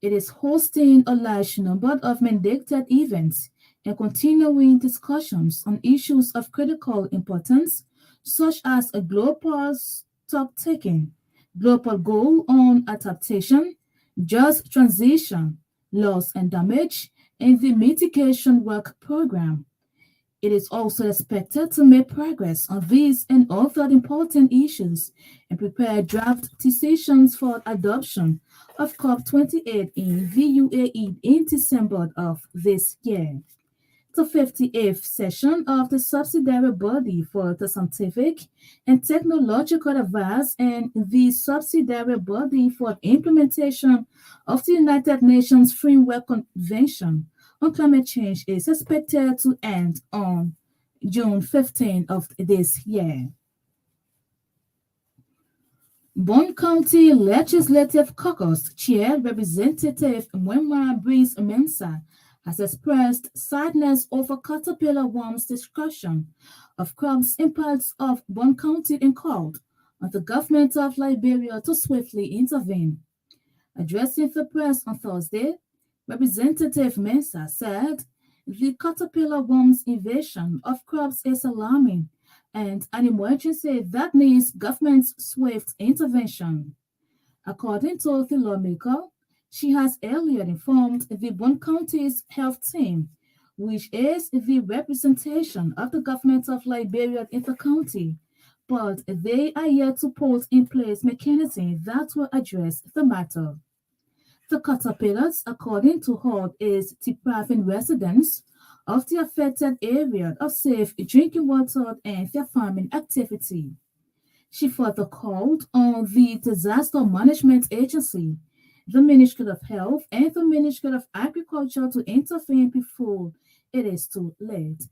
It is hosting a large number of mandated events and continuing discussions on issues of critical importance, such as a global stock-taking, global goal on adaptation, just transition, loss and damage, and the mitigation work program. It is also expected to make progress on these and other important issues and prepare draft decisions for adoption of COP28 in the UAE in December of this year. The 58th session of the subsidiary body for the scientific and technological advice and the subsidiary body for implementation of the United Nations Framework Convention on Climate Change is expected to end on June 15 of this year. Bonn County Legislative Caucus Chair Representative Mwenwa Briggs Mensah has expressed sadness over caterpillar worms' destruction of crops in parts of Bonn County and called on the government of Liberia to swiftly intervene. Addressing the press on Thursday, Representative Mensah said the caterpillar worm's invasion of crops is alarming and an emergency that needs government's swift intervention. According to the lawmaker, she has earlier informed the Bond County's health team, which is the representation of the government of Liberia in the county, but they are yet to put in place mechanisms that will address the matter. The caterpillars, according to HOD, is depriving residents of the affected area of safe drinking water and their farming activity. She further called on the Disaster Management Agency, the Ministry of Health, and the Ministry of Agriculture to intervene before it is too late.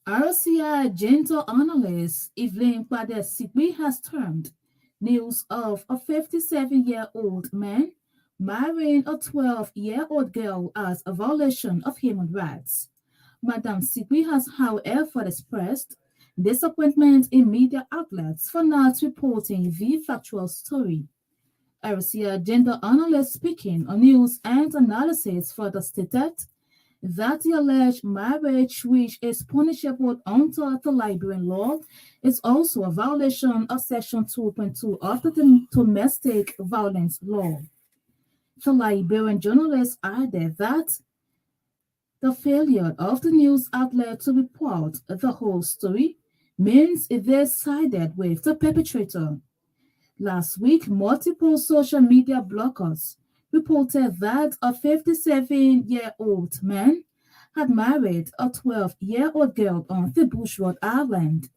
RCI gender analyst Evelyn Kwadesigbe has termed news of a 57-year-old man marrying a 12-year-old girl as a violation of human rights. Madame Sigbe has, however, expressed disappointment in media outlets for not reporting the factual story. RCI gender analyst speaking on news and analysis further stated that the alleged marriage, which is punishable under the Liberian law, is also a violation of Section 2.2 of the Domestic Violence Law. The Liberian journalist added that the failure of the news outlet to report the whole story means they sided with the perpetrator. Last week, multiple social media bloggers reported that a 57-year-old man had married a 12-year-old girl on the Bushwood Island.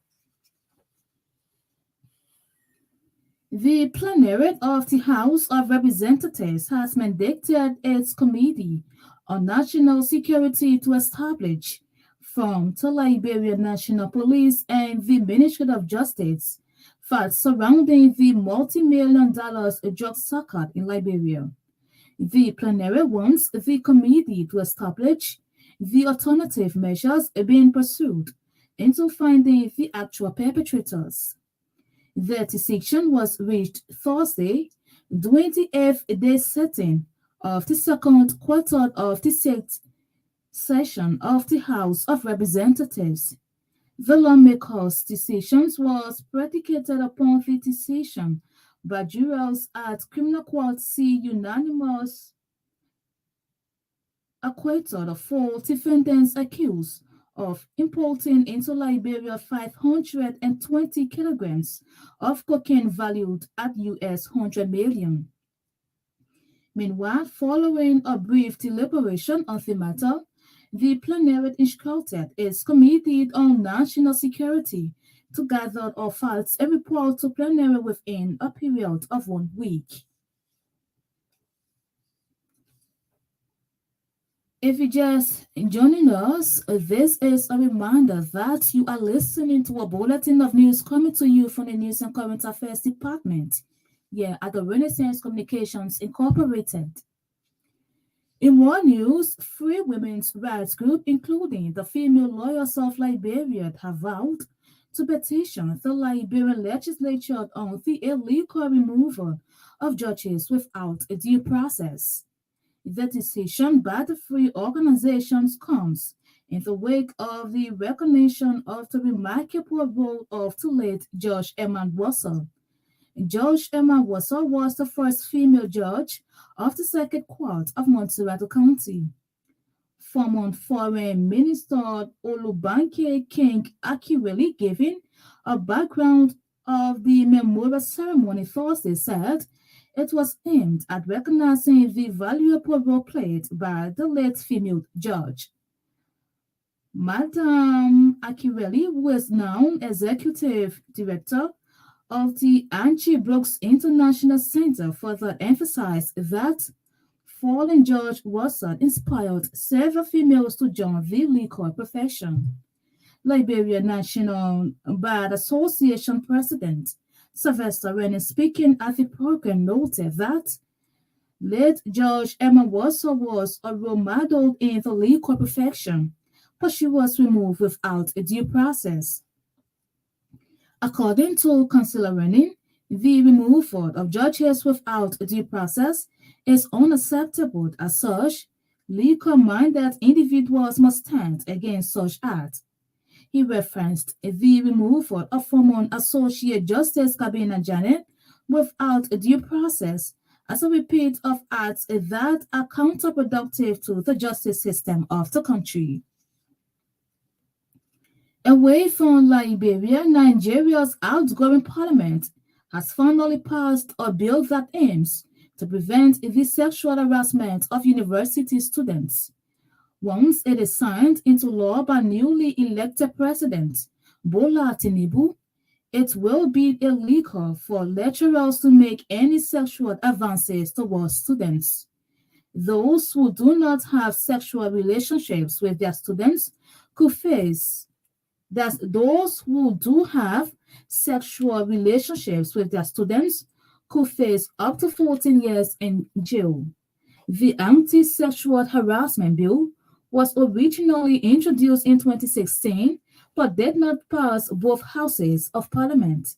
The plenary of the House of Representatives has mandated its Committee on National Security to establish, from the Liberian National Police and the Ministry of Justice, facts surrounding the multi-million-dollar drug circuit in Liberia. The plenary wants the committee to establish the alternative measures being pursued into finding the actual perpetrators. The decision was reached Thursday, 28th day sitting of the second quarter of the sixth session of the House of Representatives. The lawmakers' decision was predicated upon the decision by jurors at Criminal Court C unanimous acquitted of 4 defendants accused of importing into Liberia 520 kilograms of cocaine valued at US 100 million. Meanwhile, following a brief deliberation on the matter, the plenary instructed its Committee on National Security to gather all facts and report to plenary within a period of 1 week. If you're just joining us, this is a reminder that you are listening to a bulletin of news coming to you from the News and Current Affairs Department here at the Renaissance Communications Incorporated. In more news, 3 women's rights groups, including the Female Lawyers of Liberia, have vowed to petition the Liberian legislature on the illegal removal of judges without a due process. The decision by the 3 organizations comes in the wake of the recognition of the remarkable role of the late Judge Emma Russell. Judge Emma Russell was the first female judge of the Circuit Court of Montserrat County. Former Foreign Minister Olubanke King Akiweli, giving a background of the memorial ceremony Thursday, said it was aimed at recognizing the valuable role played by the late female judge. Madam Akiweli, who is now Executive Director of the Angie Brooks International Center, further emphasized that fallen Judge Russell inspired several females to join the legal profession. Liberia National Bar Association President Sylvester Rennie, speaking at the program, noted that late Judge Emma Russell was a role model in the legal profession, but she was removed without a due process. According to Councillor Rennie, The removal of judges without due process is unacceptable. As such, legal-minded individuals must stand against such acts. He referenced the removal of former Associate Justice Kabina Janet without due process as a repeat of acts that are counterproductive to the justice system of the country. Away from Liberia, Nigeria's outgoing parliament has finally passed a bill that aims to prevent the sexual harassment of university students. Once it is signed into law by newly elected President Bola Tinubu, it will be illegal for lecturers to make any sexual advances towards students. Those who do not have sexual relationships with their students could face that those who do have sexual relationships with their students could face up to 14 years in jail. The Anti-Sexual Harassment Bill was originally introduced in 2016 but did not pass both houses of parliament.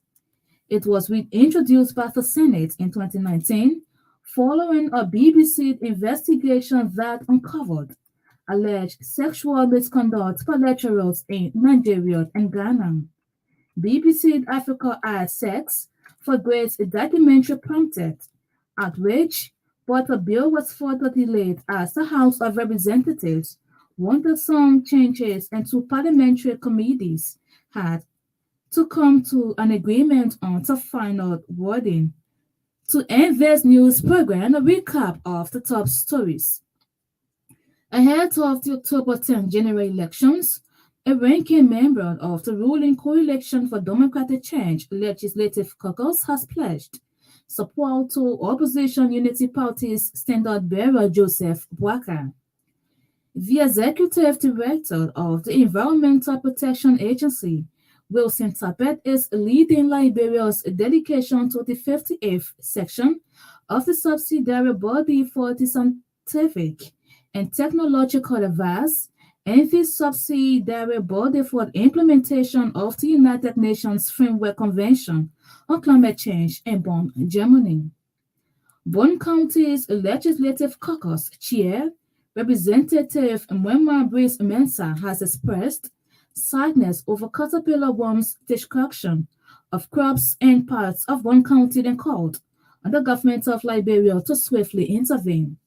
It was reintroduced by the Senate in 2019 following a BBC investigation that uncovered alleged sexual misconduct by lecturers in Nigeria and Ghana. BBC Africa Eye Sex for Grades documentary prompted outrage, but the bill was further delayed as the House of Representatives wanted some changes and two parliamentary committees had to come to an agreement on the final wording. To end this news program, a recap of the top stories. Ahead of the October 10 general elections, a ranking member of the ruling Coalition for Democratic Change Legislative Caucus has pledged support to opposition Unity Party's standard-bearer Joseph Boakai. The executive director of the Environmental Protection Agency, Wilson Tapet, is leading Liberia's dedication to the 58th section of the subsidiary body for the scientific and technological advice and the subsidiary body for the implementation of the United Nations Framework Convention on Climate Change in Bonn, Germany. Bonn County's Legislative Caucus Chair, Representative Mwema Brice Mensah, has expressed sadness over caterpillar worms' destruction of crops and parts of Bonn County and called on the government of Liberia to swiftly intervene.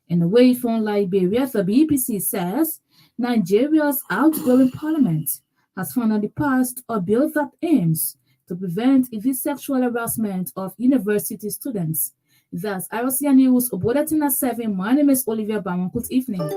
And away from Liberia, the BBC says Nigeria's outgoing parliament has finally passed a bill that aims to prevent the sexual harassment of university students. That's RCN News Bulletin at 7. My name is Olivia Bauman. Good evening.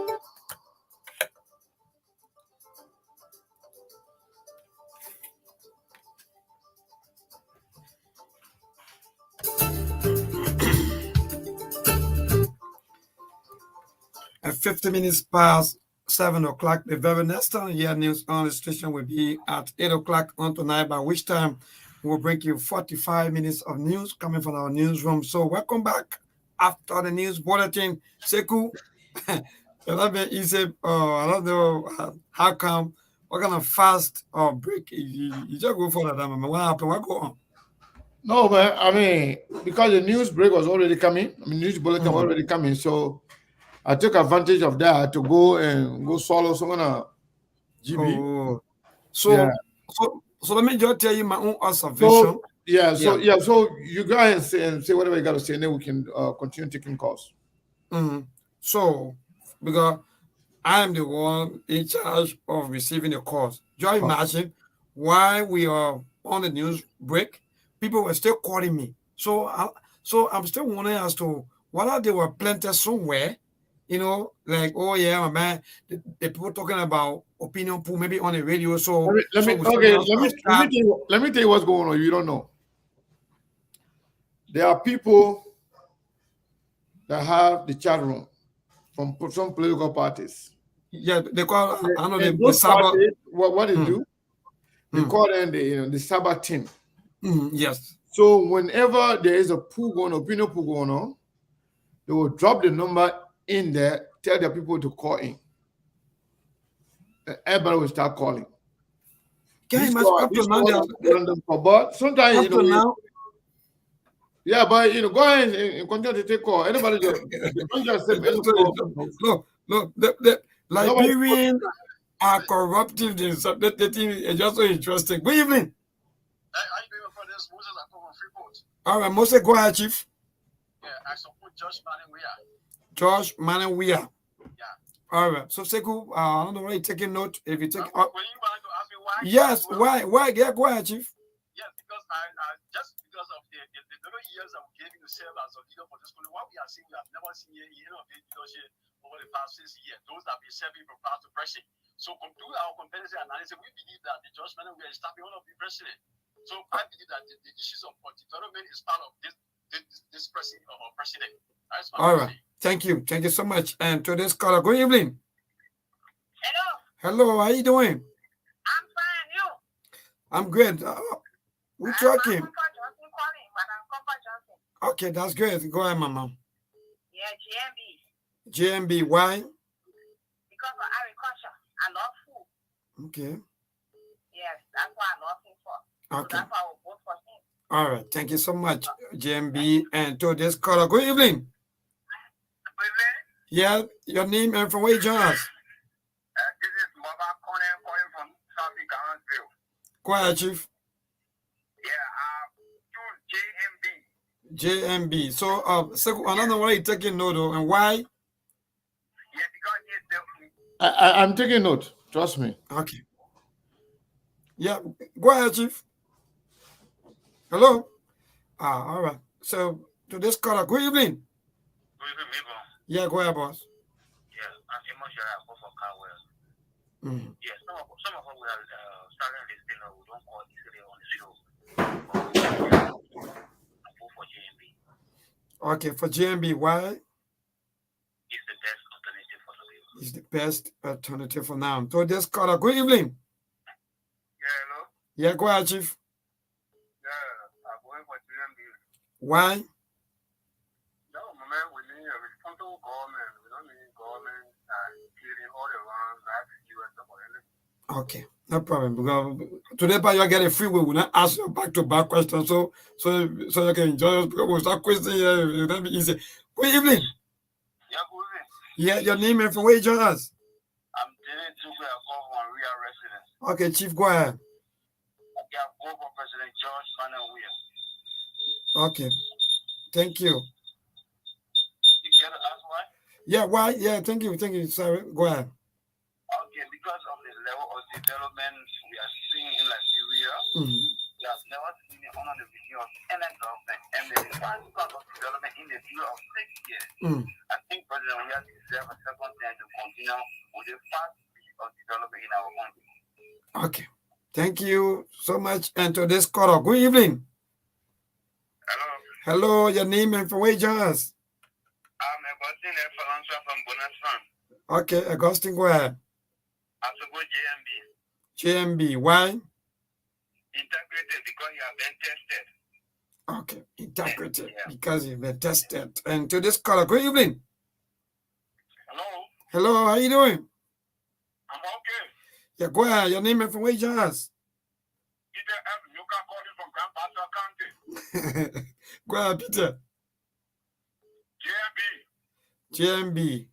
At 50 minutes past 7 o'clock, the very next time here news on the station will be at 8 o'clock on tonight, by which time we'll bring you 45 minutes of news coming from our newsroom. So welcome back after the news bulletin. Sekou, a little bit easy. I don't know how come. What kind of fast break? You just go for that, man. What happened? What go on? No, man. I mean, because the news break was already coming. I mean, news bulletin was already coming. So I took advantage of that to go swallow some kind of GB. Oh. So let me just tell you my own observation. So you go ahead and say whatever you got to say, and then we can continue taking calls. Mm-hmm. So, because I am the one in charge of receiving the calls. Just imagine why we are on the news break, people were still calling me. So I'm still wondering as to whether they were planted somewhere, like, oh yeah, my man, the people talking about opinion pool, maybe on the radio. So let me tell you what's going on. You don't know. There are people that have the chat room from some political parties. Yeah, they call the Sabbath. What they do? They call them the Sabbath team. Yes. So whenever there is a opinion pool going on, they will drop the number in there, tell their people to call in. And everybody will start calling. Sometimes Yeah, but go ahead and continue to take call. Anybody don't just say any call. Look, the Liberians are corruptive. The thing is just so interesting. Good evening. How you doing for this? Moses I come from Freeport. All right, Moses, go ahead, Chief. Yeah, I support Josh Manawia. Josh Manawia. Yeah. All right. So, Seku, I don't know why you're taking note. If you take, When you want to ask me why? yes, well, why? Yeah, go ahead, Chief. Yes, because I just because of the little years I gave you to serve as a leader for this country, what we are seeing, we have never seen any of the leadership over the past 6 years. Those that have been serving from past to present. So, through our competency analysis, we believe that the Josh Manawia is starting one of the president. So, I believe that the issues of development is part of this president or president. That's what All I'm right. saying. Thank you so much. And to this caller, good evening. Hello, Hello, how you doing? I'm fine. You? I'm good. We're talking. I'm Comfort Johnson calling, Madam Comfort Johnson. Okay, that's good. Go ahead, Mama. Yeah, GMB. JMB, why? Because of agriculture. I love food. Okay. Yes, that's why I love him for. So Okay. that's why I will vote for him. All right. Thank you so much, JMB. And to this caller, good evening. Yeah, your name and from where you join us? This is Baba Conan calling from South Gainesville. Go ahead, Chief. Yeah, JMB. So, so another way you taking note of, and why? Yeah, because it's the I'm taking note. Trust me. Okay. Yeah, go ahead, Chief. Hello. All right. So to this caller, good evening. Yeah, go ahead, boss. Yeah, I'm emotional. I go for Carwell. Mhm. Yeah, some of us we are starting listening. We don't call easily on the show. I go for JMB. Okay, for JMB, why? It's the best alternative for the people. Is the best alternative for now. So this caller, good evening. Yeah, hello. Yeah, go ahead, Chief. Yeah, I'm going for JMB. Why? No, man, we need a responsible government. We don't need government clearing all the wrongs that the US about anything. Okay, no problem. Because today, but you get a free will. We'll not ask you back-to-back questions, so you can enjoy us. Because we'll start questioning you. It'll be easy. Good evening. Yeah, good evening. Yeah, your name and from where you join us? I'm David Zugu. I call from Real Residence. Okay, Chief, go ahead. Okay, I go for President George Manawia. Okay, thank you. You care to ask why? Yeah, why? Yeah, thank you. Sorry, go ahead. Okay, because of the level of development we are seeing in Liberia, we have never seen it on the video of any government. And the because of development in the period of 6 years, I think President William deserves a second time to continue with the fast speed of development in our country. Okay, thank you so much. And to this caller, good evening. Hello, Hello, your name and from where you join us? I'm Augustine Efalansa from Bonasan. Okay, Augustine, go ahead. I support JMB. JMB, why? Integrated because you have been tested. Okay, integrity, Yeah. because you've been tested. And to this caller, good evening. Hello, Hello, how you doing? I'm okay. Yeah, go ahead. Your name and from where you join us? Peter M. Luka calling from Grand Bassa County. Go ahead, Peter. JMB. JMB.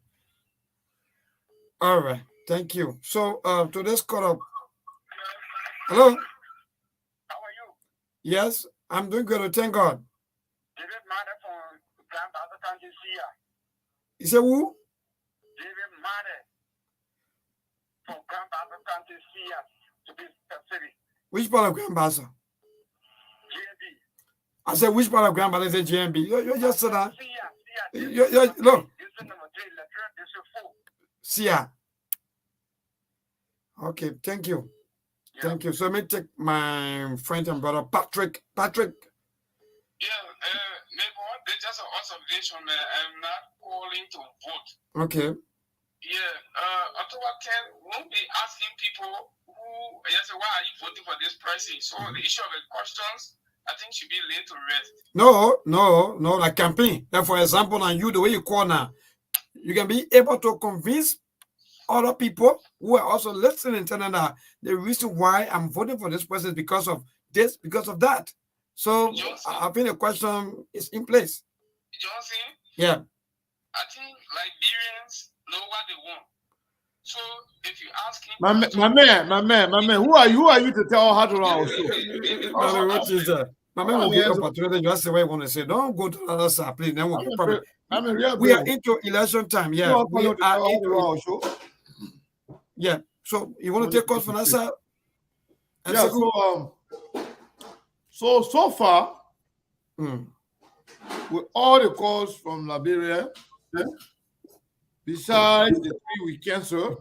All right, thank you. So, to this caller, hello. How are you? Yes, I'm doing good. Thank God. David Made from Grand Bassa County, Sia. You say who? David Made from Grand Bassa County, Sia, to be specific. Which part of Grand Bassa? JMB. I said which part of Grand Bassa? I said JMB. You just said that. Sia. Look. This is number 3, Ladron, this is 4. Sia. Okay, thank you. Yeah. Thank you. So let me take my friend and brother Patrick. Patrick. Yeah, maybe just an observation. I'm not calling to vote. Okay. Yeah, October 10, we'll be asking people who, yes, why are you voting for this pricing? So the issue of the questions, I think, should be laid to rest. No, like campaign. And for example, now you, the way you call now, you can be able to convince other people who are also listening, telling that the reason why I'm voting for this person is because of this, because of that. So I think the question is in place. Johnson, Yeah. I think Liberians know what they want. So if you ask him, My man, who are you to tell how to run our show? Mami, what is that? My man will give you opportunity. You ask the way you want to say. Don't go to another side, please. Then we'll get problem. We are into election time. Yeah, we are into our show. Yeah. So you want to take calls from that side? Yeah. So far, with all the calls from Liberia, besides the 3 we cancel,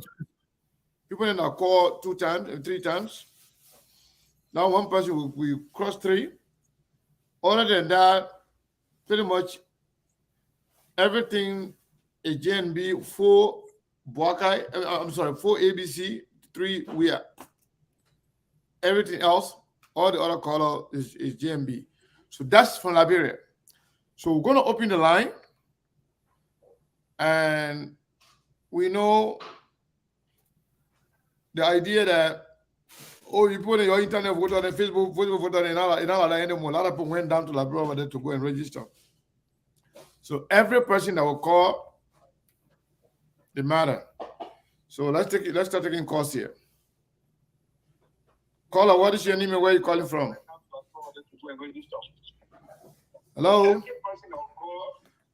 people in our call 2 times and 3 times. Now one person we cross 3. Other than that, pretty much everything is JNB, 4 Buakai, 4 ABC, 3 we are. Everything else, all the other color is JNB. So that's from Liberia. So we're going to open the line. And we know the idea that, you put in your internet voter on Facebook voter in all anymore. A lot of people went down to Liberia over there to go and register. So every person that will call, they matter. So let's start taking calls here. Caller, what is your name and where are you calling from? Hello?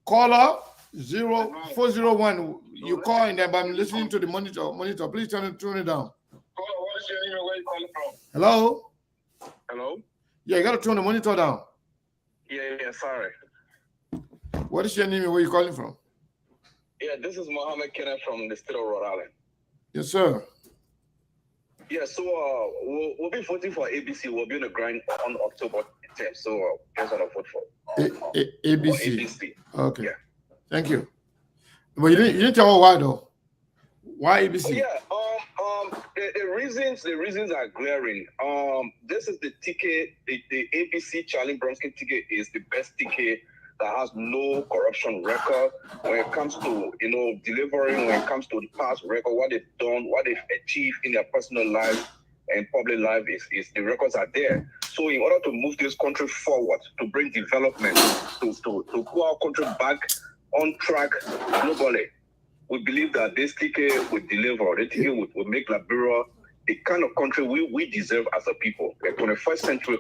Caller 0401. You call in there, but I'm listening to the monitor. Please tune it down. Caller, what is your name and where you calling from? Hello? Hello? Yeah, you got to turn the monitor down. Yeah, sorry. What is your name and where you calling from? Yeah, this is Mohammed Kenneth from the state of Rhode Island. Yes, sir. Yeah, so we'll be voting for ABC. We'll be on the grind on October 10th. So guys want to vote for ABC. Okay. Yeah. Thank you. But you didn't tell me why though. Why ABC? Yeah. The reasons are glaring. This is the ticket. The ABC Charlie Bronsky ticket is the best ticket that has no corruption record when it comes to delivering, when it comes to the past record, what they've done, what they've achieved in their personal life and public life is the records are there. So in order to move this country forward, to bring development, to put our country back on track globally, we believe that this ticket would deliver. The ticket would make Liberia the kind of country we deserve as a people, a 21st century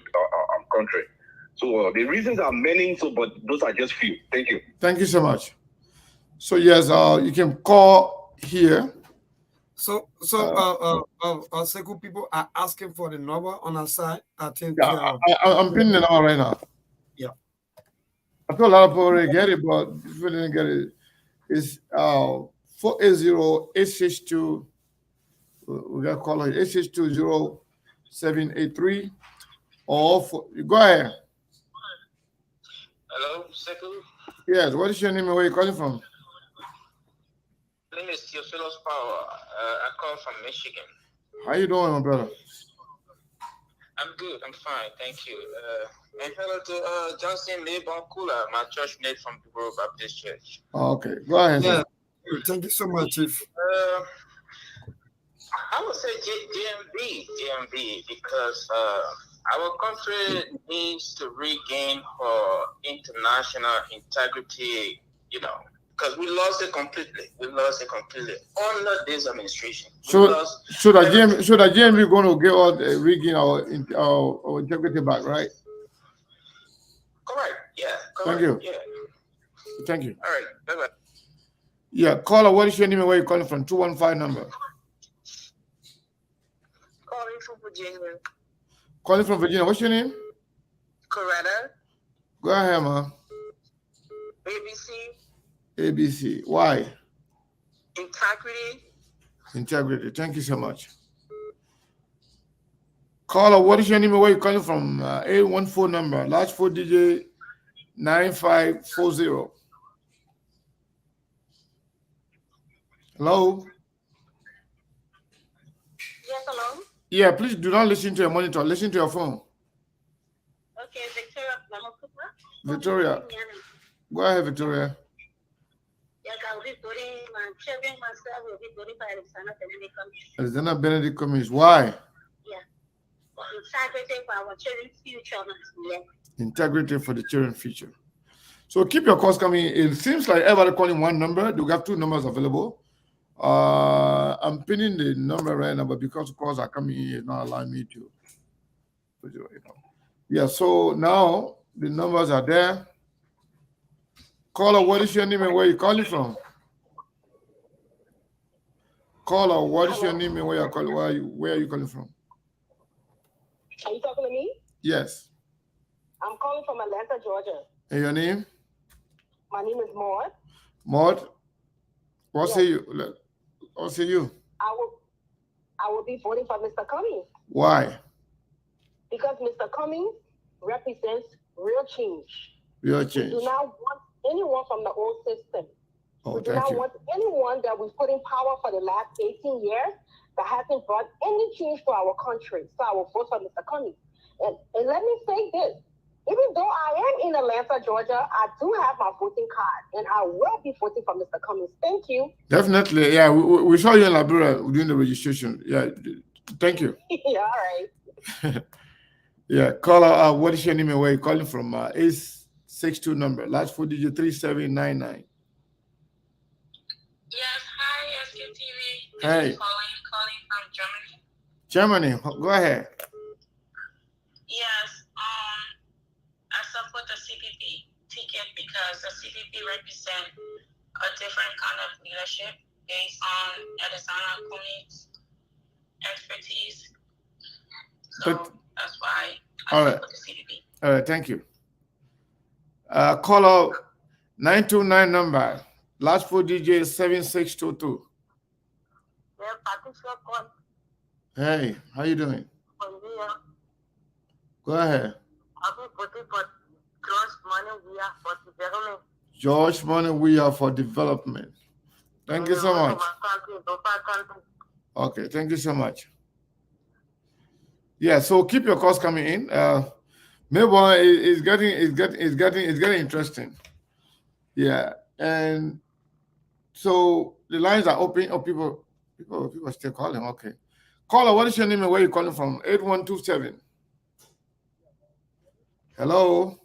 country. So the reasons are many, but those are just few. Thank you. Thank you so much. So yes, you can call here. So Sekou people are asking for the number on our side. I think I'm pinning it out right now. Yeah. I thought a lot of people already get it, but if you didn't get it, it's 480-862. We got to call it 862-0783. Go ahead. Hello, Sekou. Yes, what is your name and where are you calling from? My name is Theophilus Power. I call from Michigan. How you doing, my brother? I'm good. I'm fine. Thank you. And hello to Johnson Mayborn Kula, my church mate from the World Baptist Church. Okay, go ahead. Yeah. Thank you so much, Chief. I would say DMV, because our country needs to regain her international integrity, because we lost it completely. Under this administration. So the GMV going to get regain our integrity back, right? Correct. Yeah. Correct. Thank you. Yeah. Thank you. All right. Bye-bye. Yeah, caller, what is your name and where you calling from? 215 number. Calling from Virginia. Calling from Virginia. What's your name? Coretta. Go ahead, man. ABC. Why? Integrity. Thank you so much. Caller, what is your name and where you calling from? 814 number. Last 4 DJ 9540. Hello? Yes, hello? Yeah, please do not listen to your monitor. Listen to your phone. Okay, Victoria Lamakupa. Victoria. Go ahead, Victoria. Alexander Benedict Cummings. Why? Yeah. Integrity for our children's future. Integrity for the children's future. So keep your calls coming. It seems like everybody calling one number. We have two numbers available. I'm pinning the number right now, but because calls are coming in, it's not allowing me to. Yeah, so now the numbers are there. Caller, what is your name and where you calling from? Caller, what is your name and where you calling? Where are you calling from? Are you talking to me? Yes. I'm calling from Atlanta, Georgia. And your name? My name is Maud. Maud? What Yes. say you? What say you? I will be voting for Mr. Cummings Why? because Mr. Cummings represents real change. Real We change. do not want anyone from the old system. Oh, We do thank not you. want anyone that we've put in power for the last 18 years that hasn't brought any change to our country. So I will vote for Mr. Cummings. And let me say this. Even though I am in Atlanta, Georgia, I do have my voting card, and I will be voting for Mr. Cummings. Thank you. Definitely. Yeah, we saw you in Liberia doing the registration. Yeah, thank you. Yeah, all right. Yeah, caller, what is your name and where you calling from? 862 number, last 4 digit 3799. Yes, hi, SKTV. Hey. This is calling from Germany. Germany, go ahead. Yes, I support the CPP ticket because the CPP represent a different kind of leadership based on Adesanya Cummings' expertise. So But- that's why I All right. support the CPP. All right, thank you. Caller 929 number, last 4 digit 7622. Yeah, Patricia called Hey, how you doing? from here. Go ahead. I'll be voting for George Money for development. George Money, we are for development. Thank you so much. Okay, thank you so much. Yeah, so keep your calls coming in. Melbourne is getting interesting. Yeah, and so the lines are open. Oh, people are still calling. Okay, caller, what is your name and where you calling from? 8127. Hello.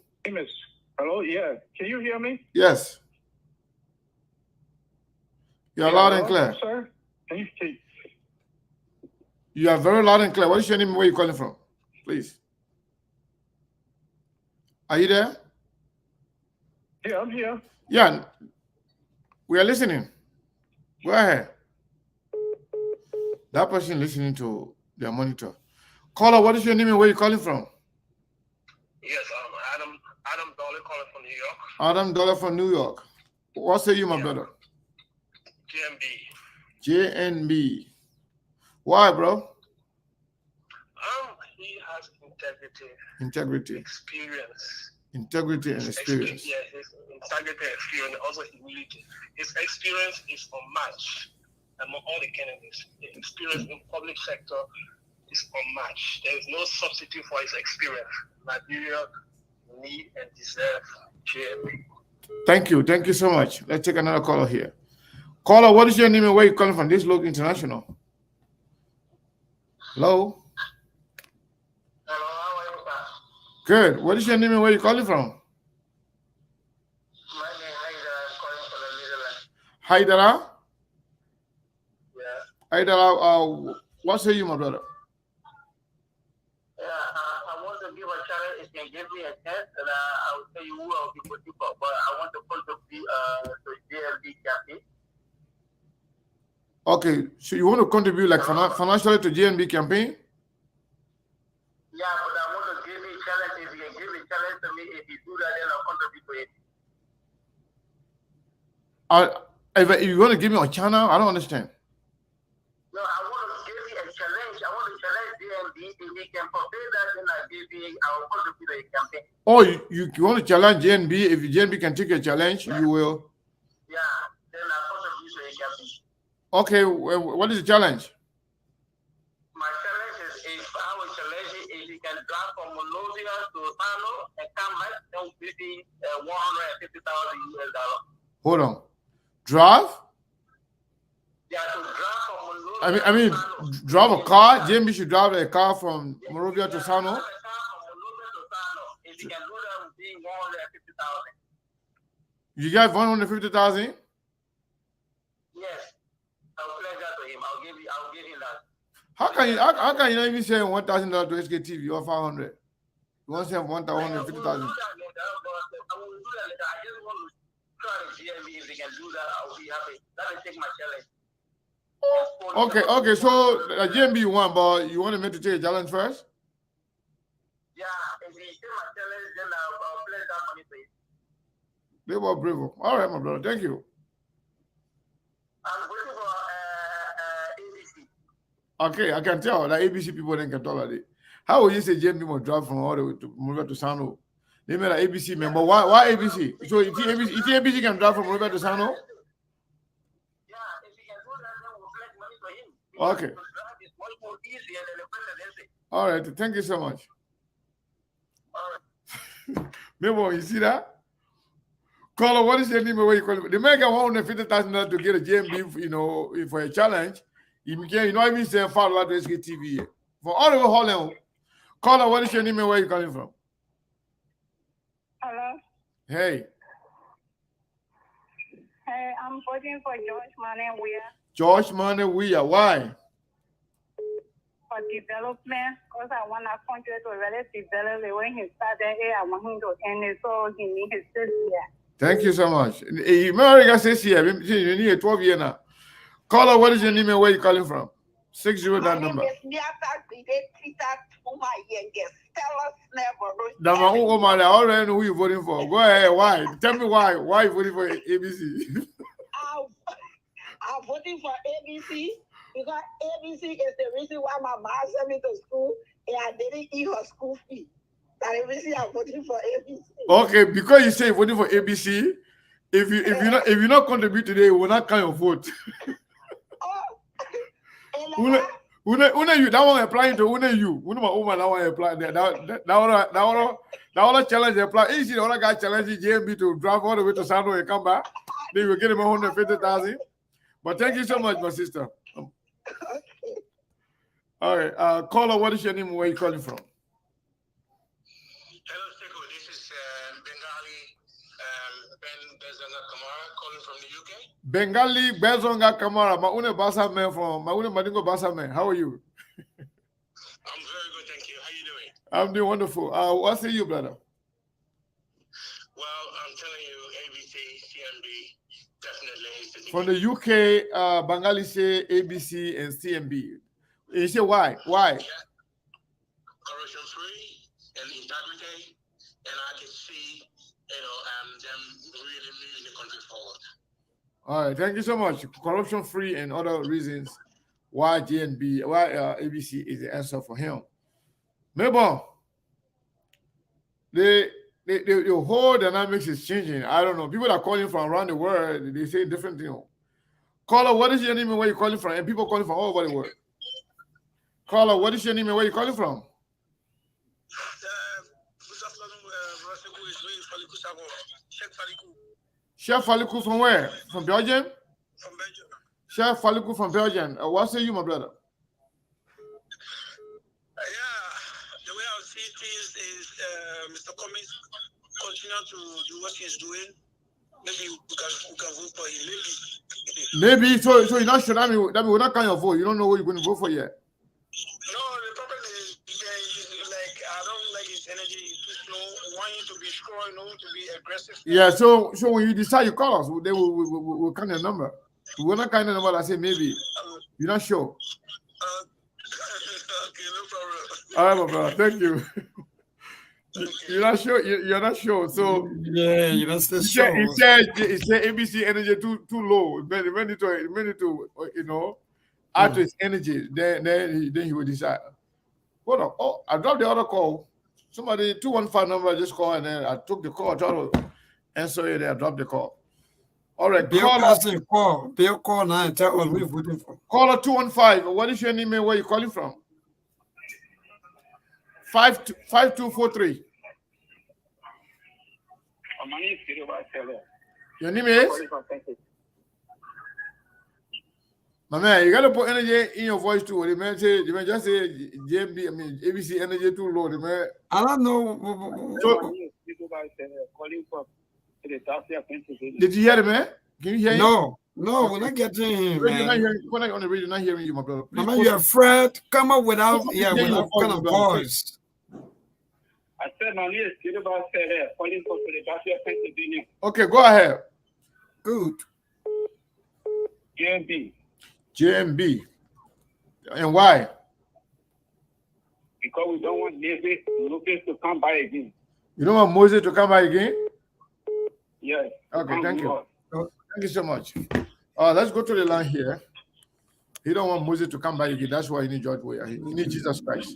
Hello, yeah. Can you hear me? Yes. You're loud and hello, clear. sir. You are very loud and clear. What is your name and where you calling from? Please. Are you there? Yeah, I'm here. Yeah. We are listening. Go ahead. That person listening to their monitor. Caller, what is your name and where you calling from? Yes, Adam Dolly calling from New York. Adam Dollar from New York. What say you, my brother? GMB. JNB. Why, bro? He has integrity, Integrity. experience. Integrity and experience. Yeah, his integrity, experience, also humility. His experience is unmatched among all the candidates. The experience in public sector is unmatched. There is no substitute for his experience. Nigeria need and deserve JMB. Thank you. Thank you so much. Let's take another caller here. Caller, what is your name and where you calling from? This Look International. Hello? Hello, how are you, sir? Good. What is your name and where you calling from? My name is calling from the Netherlands. Haidara? Yeah. Haidara, what say you, my brother? Yeah, I want to give a challenge. If you can give me a chance, and I will tell you who I'll be voting for. But I want to contribute to JLB campaign. Okay, so you want to contribute like financially to JNB campaign? Yeah, but I want to give me a challenge. If you can give me a challenge to me, if you do that, then I'll contribute to it. If you want to give me a channel, I don't understand. No, I want to give you a challenge. I want to challenge JNB. If we can fulfill that, then I will contribute to the campaign. Oh, you want to challenge JNB? If JNB can take a challenge, you will. Yeah, then I'll contribute to the campaign. Okay, what is the challenge? My challenge is if I will challenge it, if you can drive from Monrovia to Sano and come back, then we'll be $150,000 US. Hold on. Drive? Yeah, to drive from Monrovia I mean, to Sano. drive a car. JNB should drive a car from Monrovia to Sano. If you can do that 150,000. You got 150,000? Yes. I'll pledge that to him. I'll give him that. How can you not even say $1,000 to SKTV or 500? You want to say 1,150,000? I will do that later. I just want to try to GMB. If they can do that, I'll be happy. That will take my challenge. Okay. So GMB you want, but you want me to take a challenge first? Yeah, if he take my challenge, then I'll pledge that money to him. Bravo. All right, my brother. Thank you. I'm waiting for ABC. Okay, I can tell that ABC people then can talk about it. How will you say GMB must drive from all the way to Monrovia to Sano? They made an ABC member. Why ABC? So if ABC can drive from Monrovia to Sano? Yeah, if he can do that, then we'll pledge money to him. Okay. It's much more easier than the presidency. All right. Thank you so much. All right. Memo, you see that? Caller, what is your name? Where you call it? The man got $150,000 to get a GMB, for a challenge. You not even say follow out to SKTV. For all over Holland. Caller, what is your name and where you calling from? Hello. Hey. Hey, I'm voting for George Manewia. George Manewia. Why? For development, because I want our country to really develop the way he started here. I want him to end it, so he needs his sister. Thank you so much. America says here, you need a 12 year now. Caller, what is your name and where you calling from? 60 that number. I already know who you're voting for. Go ahead. Why? Tell me why. Why you voting for ABC? I'm voting for ABC because ABC is the reason why my mom sent me to school and I didn't eat her school fee. That ABC, I'm voting for ABC. Okay, because you say you're voting for ABC, if you not contribute today, you will not count your vote. That one applying to you. That one apply that one challenge apply. Easy, the other guy challenge GMB to drive all the way to Sano and come back. They will get him 150,000. But thank you so much, my sister. All right, caller, what is your name? Where are you calling from? Hello, Seko. This is Bengali Ben Bezonga Kamara calling from the UK. Bengali Bezonga Kamara, Maune Basaman from Maune Madingo Basaman. How are you? I'm very good, thank you. How are you doing? I'm doing wonderful. What say you, brother? Well, I'm telling you, ABC, CMB, definitely. From the UK, Bengali say ABC and CMB. You say why? Why? Yeah. Corruption free and integrity, and I can see, them really moving the country forward. All right, thank you so much. Corruption free and other reasons why ABC is the answer for him. Maybe the whole dynamics is changing. I don't know. People are calling from around the world. They say different things. Caller, what is your name and where you calling from? And people calling from all over the world. Caller, what is your name and where you calling from? Chef Faliku from where? From Belgium? From Belgium. Chef Faliku from Belgium. What say you, my brother? The way I see things is Mr. Cummings continue to do what he's doing. Maybe we can vote for him. Maybe. So you're not sure that means we're not kind of vote. You don't know who you're going to vote for yet. No, the problem is like I don't like his energy. He's too slow. I want him to be strong, to be aggressive. Yeah. So when you decide, you call us. They will count your number. We're not kind of number. I say maybe. You're not sure. Okay, no problem. All right, my brother. Thank you. You're not sure. You're not sure. So yeah, you're not so sure. He said ABC energy too low. It need to add to his energy. Then he will decide. Hold on. Oh, I dropped the other call. Somebody 215 number just called and then I took the call. I tried to answer it. I dropped the call. All right. Bill call now and tell us who you're voting for. Caller 215. What is your name and where you calling from? 5243. Your name is? My man, you gotta put energy in your voice too. The man just say ABC energy too low. The man. I don't know. calling from Philadelphia, Pennsylvania. Did you hear him, man? Can you hear him? No, we're not getting him, You're not man. hearing, when I on the radio, not hearing you, my brother. Please Mama, post- you're afraid. Come up without, Yeah, without your kind of voice, voice. I said, my name is Kiribati Sere, calling from Philadelphia, Pennsylvania. Okay, go ahead. Good. JMB. JMB. And why? Because we don't want Moses to come by again. You don't want Moses to come by again? Yes. Okay, thank you. Thank you so much. Let's go to the line here. He don't want Moses to come by again. That's why he need George Weah. He need Jesus Christ.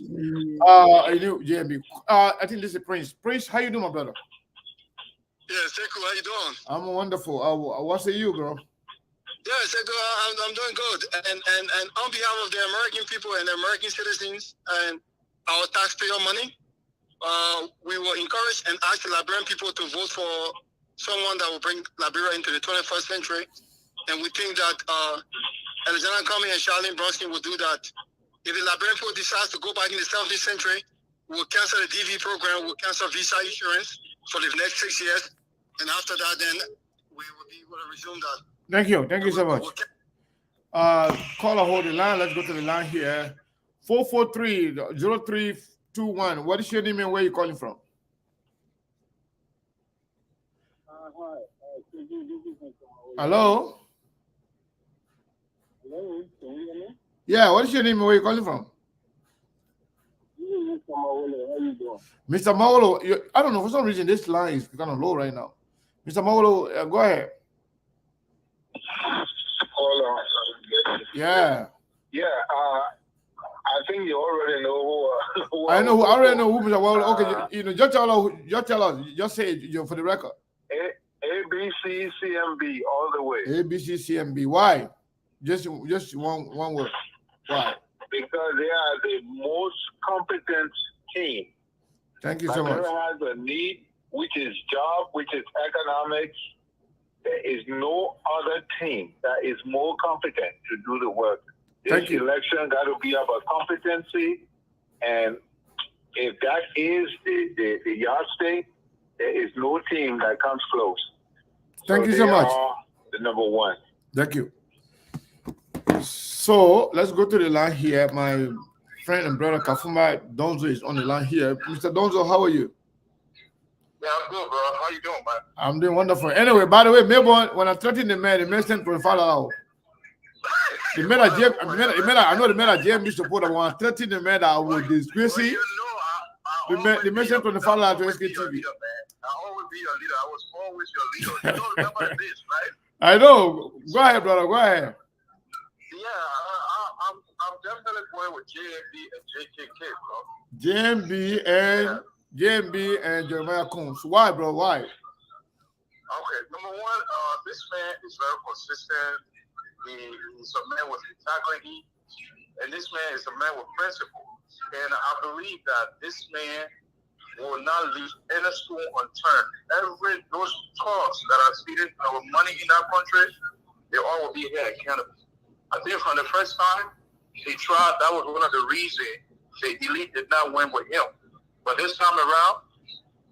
I knew JMB. I think this is Prince. Prince, how you doing, my brother? Yeah, Sekou, how you doing? I'm wonderful. What say you, bro? Yeah, Sekou, I'm doing good. And on behalf of the American people and the American citizens and our taxpayer money, we will encourage and ask the Liberian people to vote for someone that will bring Liberia into the 21st century. And we think that Alexander Cumming and Charlene Brunson will do that. If the Liberian people decide to go back in the 17th century, we'll cancel the DV program, we'll cancel visa insurance for the next 6 years. And after that, then we will be able to resume that. Thank you so much. Caller, hold the line. Let's go to the line here. 443-0321. What is your name and where are you calling from? Hello? Hello, can you hear me? Yeah, what is your name and where are you calling from? This is Mr. Mawolo. How you doing? Mr. Mawolo, I don't know, for some reason this line is kind of low right now. Mr. Mawolo, go ahead. Hold on. Yeah. Yeah, I think you already know who. I already know who Mr. Mawolo. Okay, just tell us, just say it for the record. ABCCMB all the way. ABCCMB. Why? Just one word. Why? Because they are the most competent team. Thank you so much. Liberia has a need, which is job, which is economics. There is no other team that is more competent to do the work. This election got to be about competency, and if that is the yardstick, there is no team that comes close. Thank you so much. The number one. Thank you. So let's go to the line here. My friend and brother Kafuma Donzo is on the line here. Mr. Donzo, how are you? Yeah, I'm good, bro. How you doing, man? I'm doing wonderful. Anyway, by the way, Melbourne, when I threatened the man sent for follow. The man I know the man at JMB supporter when I threatened the man that I would disgrace him. The man sent from the follow to SKTV. I always be your leader. I was always your leader. You don't remember this, right? I know. Go ahead, brother. Go ahead. Yeah, I'm definitely going with JMB and JKK, bro. JMB and Jeremiah Combs. Why, bro? Why? Okay, number one, this man is very consistent. He's a man with integrity, and this man is a man with principle. And I believe that this man will not leave any stone unturned. Those talks that are feeding our money in our country, they all will be held accountable. I think from the first time he tried, that was one of the reasons the elite did not win with him. But this time around,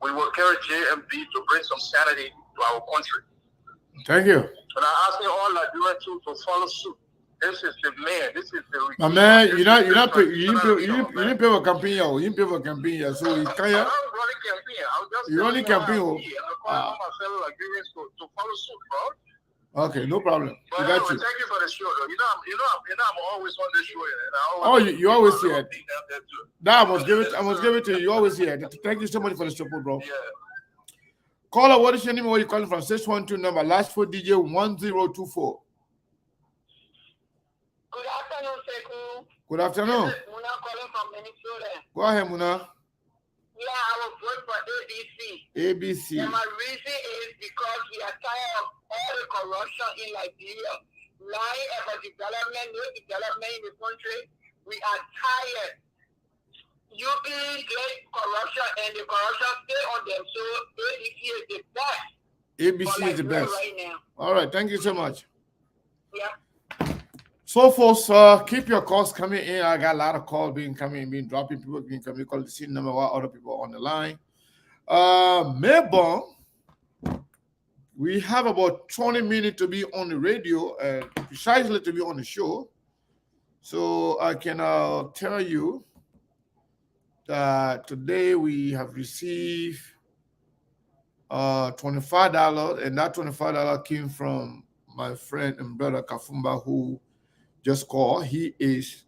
we will carry JMB to bring some sanity to our country. Thank you. And I ask all Liberians to follow suit. This is the man. This is the. My man, you didn't pay for campaign. You didn't pay for campaign. So you can't. I'm running campaign. I'm just. You only campaign. I'm calling myself Liberians to follow suit, bro. Okay, no problem. But We got you. Thank you for the show, though. You know, I'm always on this show. You always here. That I must give it to you. You always here. Thank you so much for the support, bro. Yeah. Caller, what is your name? Where you calling from? 612 number last 4 DJ 1024. Good afternoon, Sekou. Good afternoon. This is Muna calling from Minnesota. Go ahead, Muna. Yeah, I will vote for ABC. ABC. And my reason is because we are tired of all the corruption in Liberia. Lying about development, no development in the country. We are tired. You being great corruption and the corruption stay on them. So ABC is the best. ABC is the best. Right now. All right, thank you so much. Yeah. So, folks, keep your calls coming in. I got a lot of calls being dropping. People being coming. Call the scene number while other people on the line. Melbourne, we have about 20 minutes to be on the radio and precisely to be on the show. So I can tell you that today we have received $25, and that $25 came from my friend and brother Kafumba, who just called. He is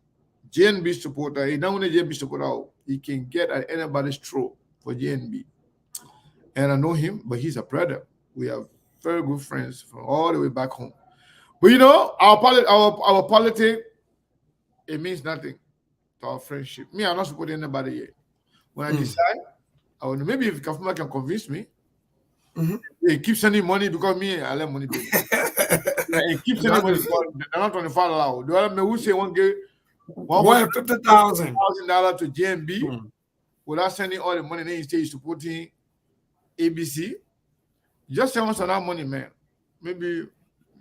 JNB supporter. He not only JNB supporter, he can get at anybody's throat for JNB. And I know him, but he's a brother. We are very good friends from all the way back home. But you know, our politics, it means nothing to our friendship. Me, I'm not supporting anybody yet. When I decide, I will, maybe if Kafuma can convince me, they keep sending money because me, I let money. He keeps sending money because they're not $25. Do I know who say one get $150,000 to JNB without sending all the money? Then you say you're supporting ABC. Just send us that money, man. Maybe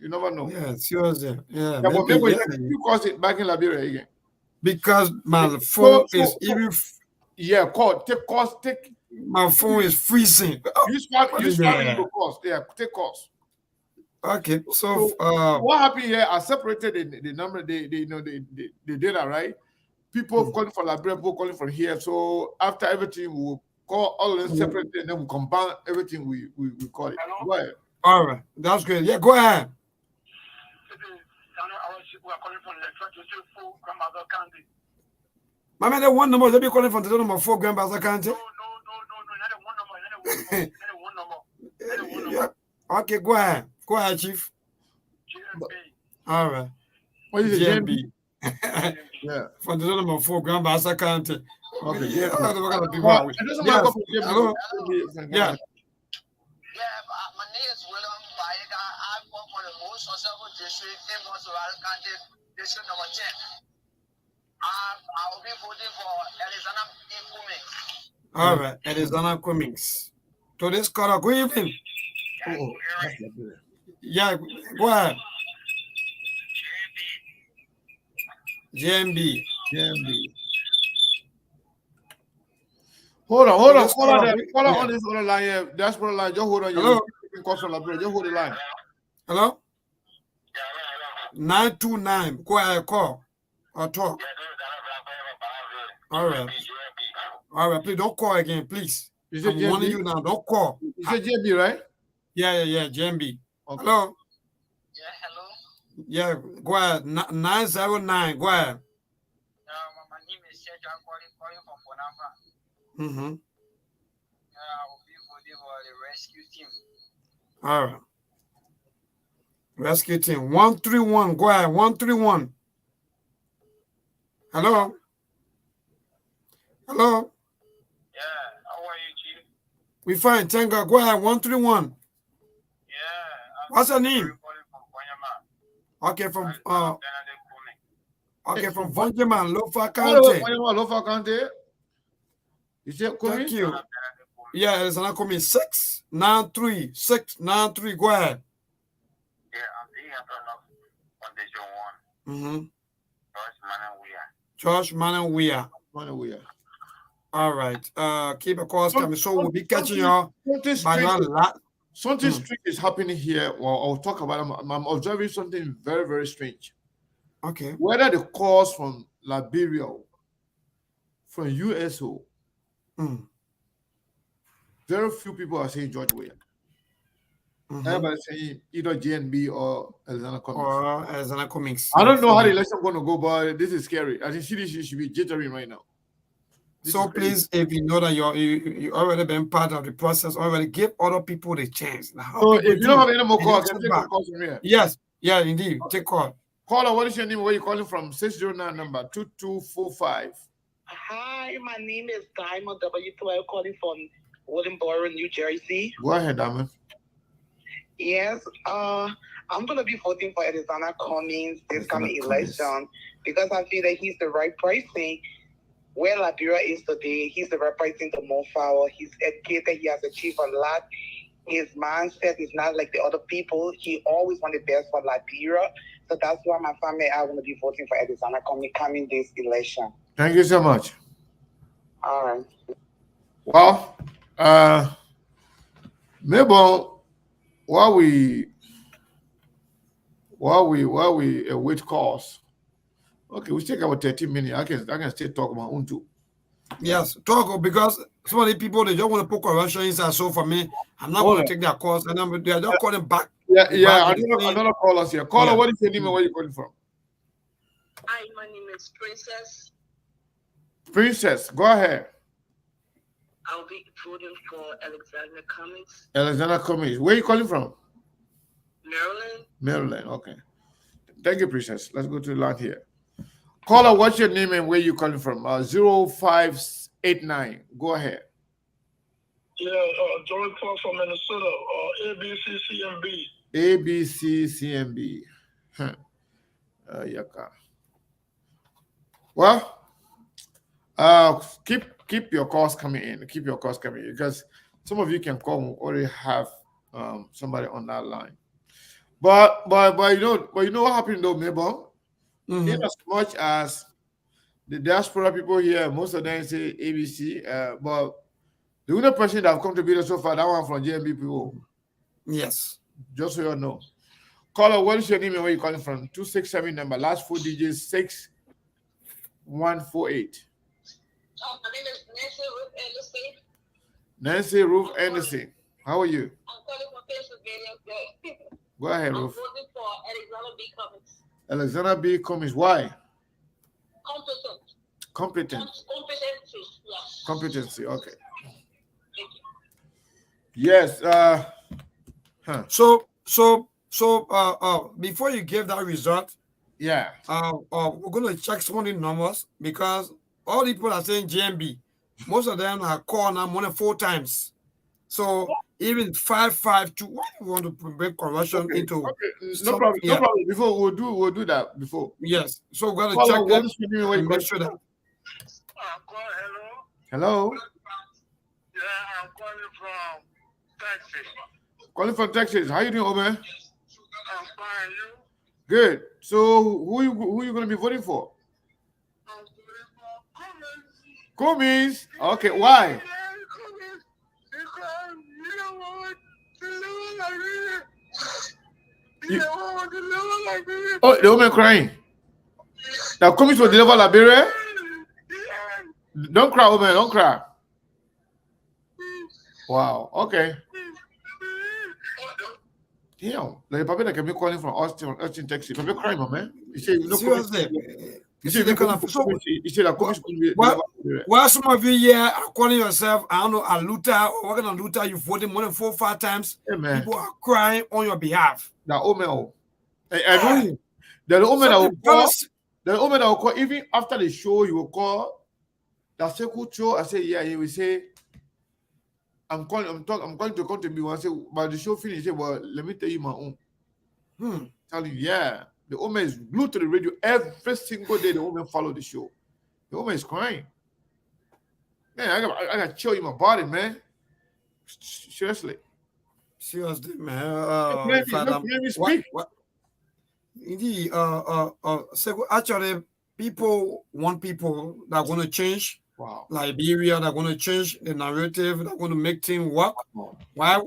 you never know. Yeah, seriously. Yeah, but maybe you cost it back in Liberia again. Because my phone is even. Yeah, take. My phone is freezing. Use cost. Yeah, take cost. Okay, so what happened here? I separated the number. They data, right? People calling from Liberia, people calling from here. So after everything, we will call all of them separately, and then we combine everything. We call it. Go ahead. All right, that's good. Yeah, go ahead. We are calling from the 24 Grandmother County. My man, that one number, they be calling from the number 4 Grandmother County. No, not the one number. Yeah. Okay, go ahead. Go ahead, Chief. JNB. All right. What is it, JNB? Yeah. From the number 4 Grandmother County. Okay, yeah. Yeah, my name is William Bayega. I work for the most successful district in Montserrat County, district number 10. I will be voting for Alexander Cummings. All right, Alexander Cummings. To this caller, good evening. Yeah, go ahead. JNB. Hold on on this other line here. That's what line. Just hold on. Hello. Just hold the line. Hello? 929. Go ahead, call or talk. All right. Please don't call again, please. I'm warning you now. Don't call. You said JNB, right? Yeah. JNB. Okay. Hello? Yeah, hello. Yeah, go ahead. 909. Go ahead. My name is Sergio. I'm calling from Bonava. Mm-hmm. I will be voting for the rescue team. All right. Rescue team. 131. Go ahead. 131. Hello? Hello? Yeah, how are you, Chief? We fine. Thank God. Go ahead. 131. Yeah. What's your name? Calling from Konyama. Okay, from Vonjeman, Lofa County. Lofa County. You said Thank you. Yeah, it's an coming 693. 693. Go ahead. Yeah, I'm the on the Mm-hmm. Josh Manawia. All right. Keep a course coming. So we'll be catching y'all by your lot. Something strange is happening here. Well, I'll talk about it. I'm observing something very, very strange. Okay. Whether the calls from Liberia, from USO, very few people are saying George Weah. Everybody's saying either JNB or Alexander Cummings. I don't know how the election is going to go, but this is scary. I think CDC should be jittering right now. So please, if you know that you already been part of the process, already give other people the chance. So if you don't have any more calls, can take calls from here. Yes, yeah, indeed. Take call. Caller, what is your name? Where are you calling from? 609 number 2245. Hi, my name is Diamond W12 calling from Williamsboro, New Jersey. Go ahead, Diamond. Yes, I'm going to be voting for Alexander Cummings this coming election because I feel that he's the right person. Where Liberia is today, he's the right person to move forward. He's educated, he has achieved a lot. His mindset is not like the other people. He always wanted the best for Liberia. So that's why my family are going to be voting for Alexander Cummings coming this election. Thank you so much. All right. Well, Maybe while we wait calls. Okay, we take about 13 minutes. I can still talk about Untu. Yes, talk because some of the people they just want to put corruption inside. So for me, I'm not going to take their calls, and they are just calling back. Yeah. Another caller here. Caller, what is your name and where you calling from? Hi, my name is Princess. Princess, go ahead. I'll be voting for Alexander Cummings. Alexander Cummings. Where are you calling from? Maryland. Maryland. Okay. Thank you, Princess. Let's go to the line here. Caller, what's your name and where you calling from? 0589. Go ahead. Yeah, Joey Clark from Minnesota. ABCCMB. ABCCMB. Well, keep your calls coming in. Keep your calls coming in because some of you can call and already have somebody on that line. But you know what happened though, Mabel? In as much as the diaspora people here, most of them say ABC, but the only person that have come to be there so far, that one from JMB people. Yes. Just so you know. Caller, what is your name and where you calling from? 267 number, last 4 digits, 6148. My name is Nancy Ruth Anderson. Nancy Ruth Anderson. How are you? I'm calling from Pennsylvania. Go ahead, I'm Ruth. voting for Alexander B. Cummings. Alexander B. Cummings. Why? Competency. Yes. Competency. Okay. Yes. So before you give that result, yeah. We're gonna check some of the numbers because all the people are saying GMB. Most of them are called now more than 4 times. So even 552. Why do you want to bring corruption into? Okay. No problem. No problem. Before we'll do that before. Yes. So we're gonna check them and make sure that. Hello. Yeah, I'm calling from Texas. Calling from Texas. How you doing, Omer? I'm fine. You? Good. So who you gonna be voting for? I'm voting for Cummings. Okay. Why? Oh, the woman crying. Now Cummings will deliver Liberia. Don't cry, woman. Don't cry. Wow. Okay. Damn. Like Papa that can be calling from Austin, Texas. Papa crying, man. You say you know. Seriously. You say that Cummings could be. Well, some of you here are calling yourself, I don't know, a looter or working on looter. You voted more than 4 or 5 times. Hey, man. People are crying on your behalf. Now, Omer, the Omer that will call even after the show. You will call. That's a good show. I say, yeah. He will say, I'm going to come to me. I say, but the show finished. He say, well, let me tell you my own. Tell you, yeah. The woman is glued to the radio every single day. The woman follow the show. The woman is crying. Man, I got chill in my body, man. Seriously, man. Let me speak. Indeed, so actually, people want people that are going to change. Wow. Liberia, that are going to change the narrative, that are going to make things work. Why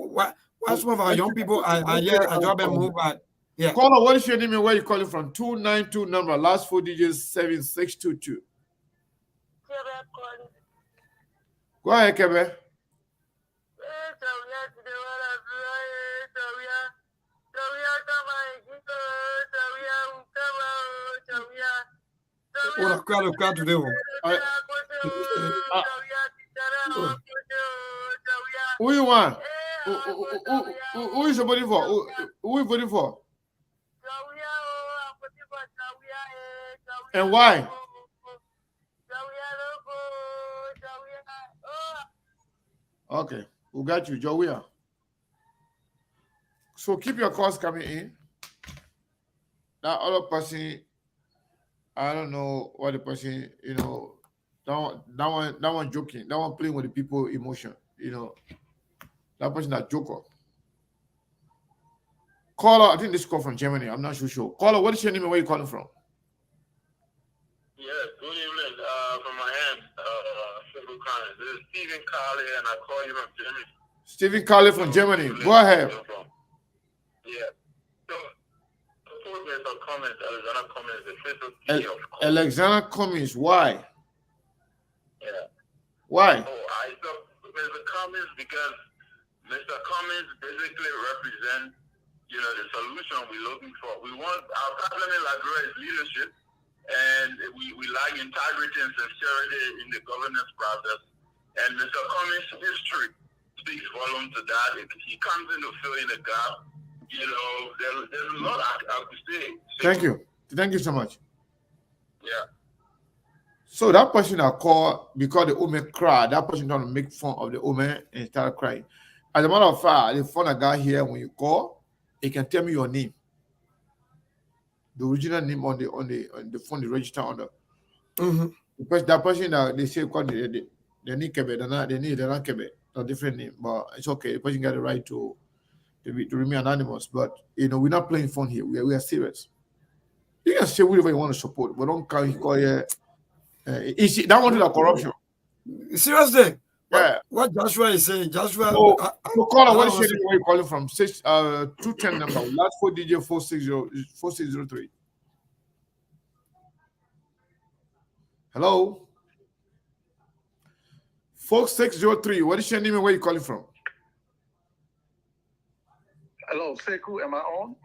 some of our young people are here at job and move at? Yeah. Caller, what is your name and where you calling from? 292 number, last 4 digits, 7622. Go ahead, Kebe. Crowd today. Who you want? Who is you voting for? Who you voting for? And why? Okay, we got you, Joey. So keep your calls coming in. That other person, I don't know what the person, that one joking, that one playing with the people emotion, that person that joker. Caller, I think this call from Germany. I'm not sure. Caller, what is your name and where you calling from? Yeah, good evening. From my hand, Simple Connor. This is Stephen Carley, and I call you from Germany. Stephen Carley from Germany. Go ahead. Yeah. So, suppose there's a comment, Alexander Cummings, the faithful king of Alexander Cummings. Why? Yeah. Why? Oh, I thought Mr. Cummings because Mr. Cummings basically represents, the solution we're looking for. We want our problem in Liberia is leadership, and we lack integrity and sincerity in the governance process. And Mr. Cummings' history speaks volume to that. If he comes in to fill in the gap, there's a lot I could say. Thank you. Thank you so much. Yeah. So that person I call because the woman cried, that person trying to make fun of the woman and start crying. As a matter of fact, the phone I got here when you call, it can tell me your name. The original name on the phone, the register on the because that person that they say called they need Quebec, they're not Quebec, a different name, but it's okay. The person got the right to remain anonymous. But we're not playing fun here. We are serious. You can say whatever you want to support, but don't call here. That one is a corruption. Seriously? Yeah. What Joshua is saying, Joshua. So caller, what is where you calling from? 210 number. Last 4 DJ 4603. Hello. 4603. What is your name and where you calling from? Hello, Sekou, am I on?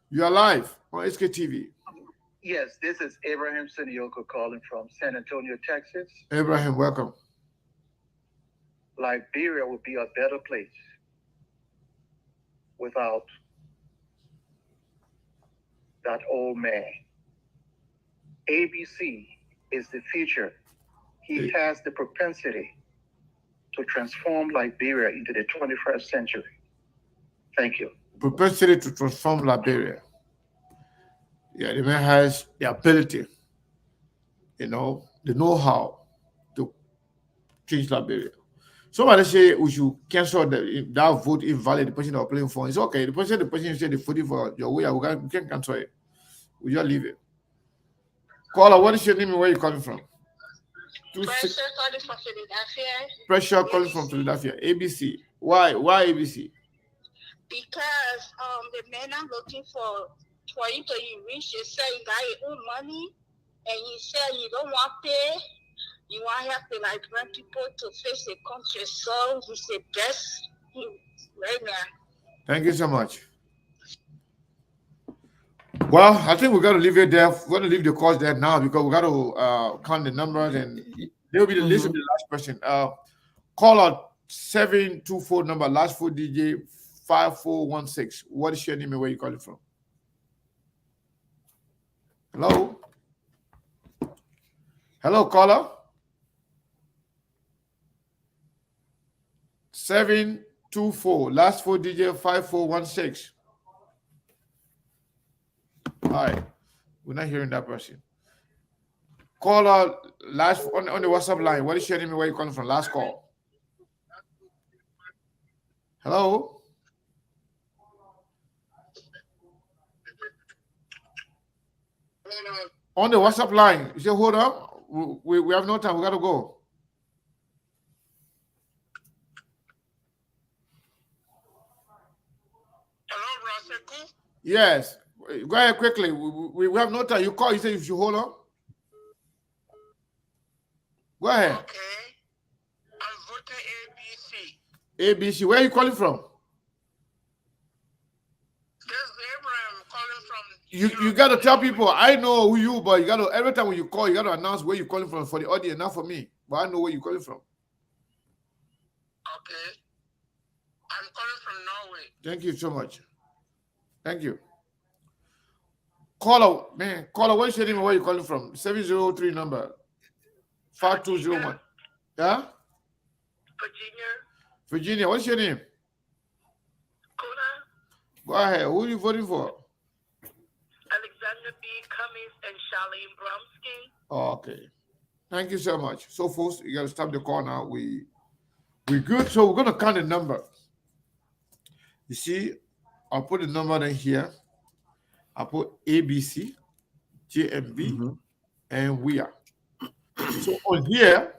You are live on SKTV. Yes, this is Abraham Sinioko calling from San Antonio, Texas. Abraham, welcome. Liberia would be a better place without that old man. ABC is the future. He has the propensity to transform Liberia into the 21st century. Thank you. Propensity to transform Liberia. Yeah, the man has the ability, the know-how to change Liberia. Somebody say we should cancel that vote invalid, the person that are playing for. It's okay. The person said they voted for your way, we can cancel it. We just leave it. Caller, what is your name and where are you calling from? Pressure calling from Philadelphia. Pressure calling from Philadelphia. ABC. Why ABC? Because the men are looking for you to reach, you say you got your own money, and you say you don't want to pay. You want to help the Liberian people to face the country. So he's the best right now. Thank you so much. Well, I think we got to leave it there. We're going to leave the calls there now because we got to count the numbers and they'll be the list of the last person. Call out 724 number, last 4 DJ 5416. What is your name and where you calling from? Hello? Hello, caller? 724, last 4 DJ 5416. All right, we're not hearing that person. Caller, last on the WhatsApp line. What is your name and where you calling from? Last call. Hello? On the WhatsApp line. You say, hold up. We have no time. We got to go. Hello, Raseku? Yes. Go ahead quickly. We have no time. You call. You say you should hold on. Go ahead. Okay. I'm voting ABC. ABC. Where are you calling from? You got to tell people, I know who you, but you got to, every time when you call, you got to announce where you're calling from for the audience, not for me. But I know where you're calling from. Okay. I'm calling from Norway. Thank you so much. Thank you. Caller, what's your name and where you calling from? 703 number. 5201. Yeah? Virginia, what's your name? Go ahead. Who are you voting for? Alexander B. Cummings and Charlene Bromsky. Oh, okay. Thank you so much. So, folks, you got to stop the call now. We good. So, we're going to count the number. You see, I'll put the number in here. I'll put ABC, JMB, and we are. So, on here,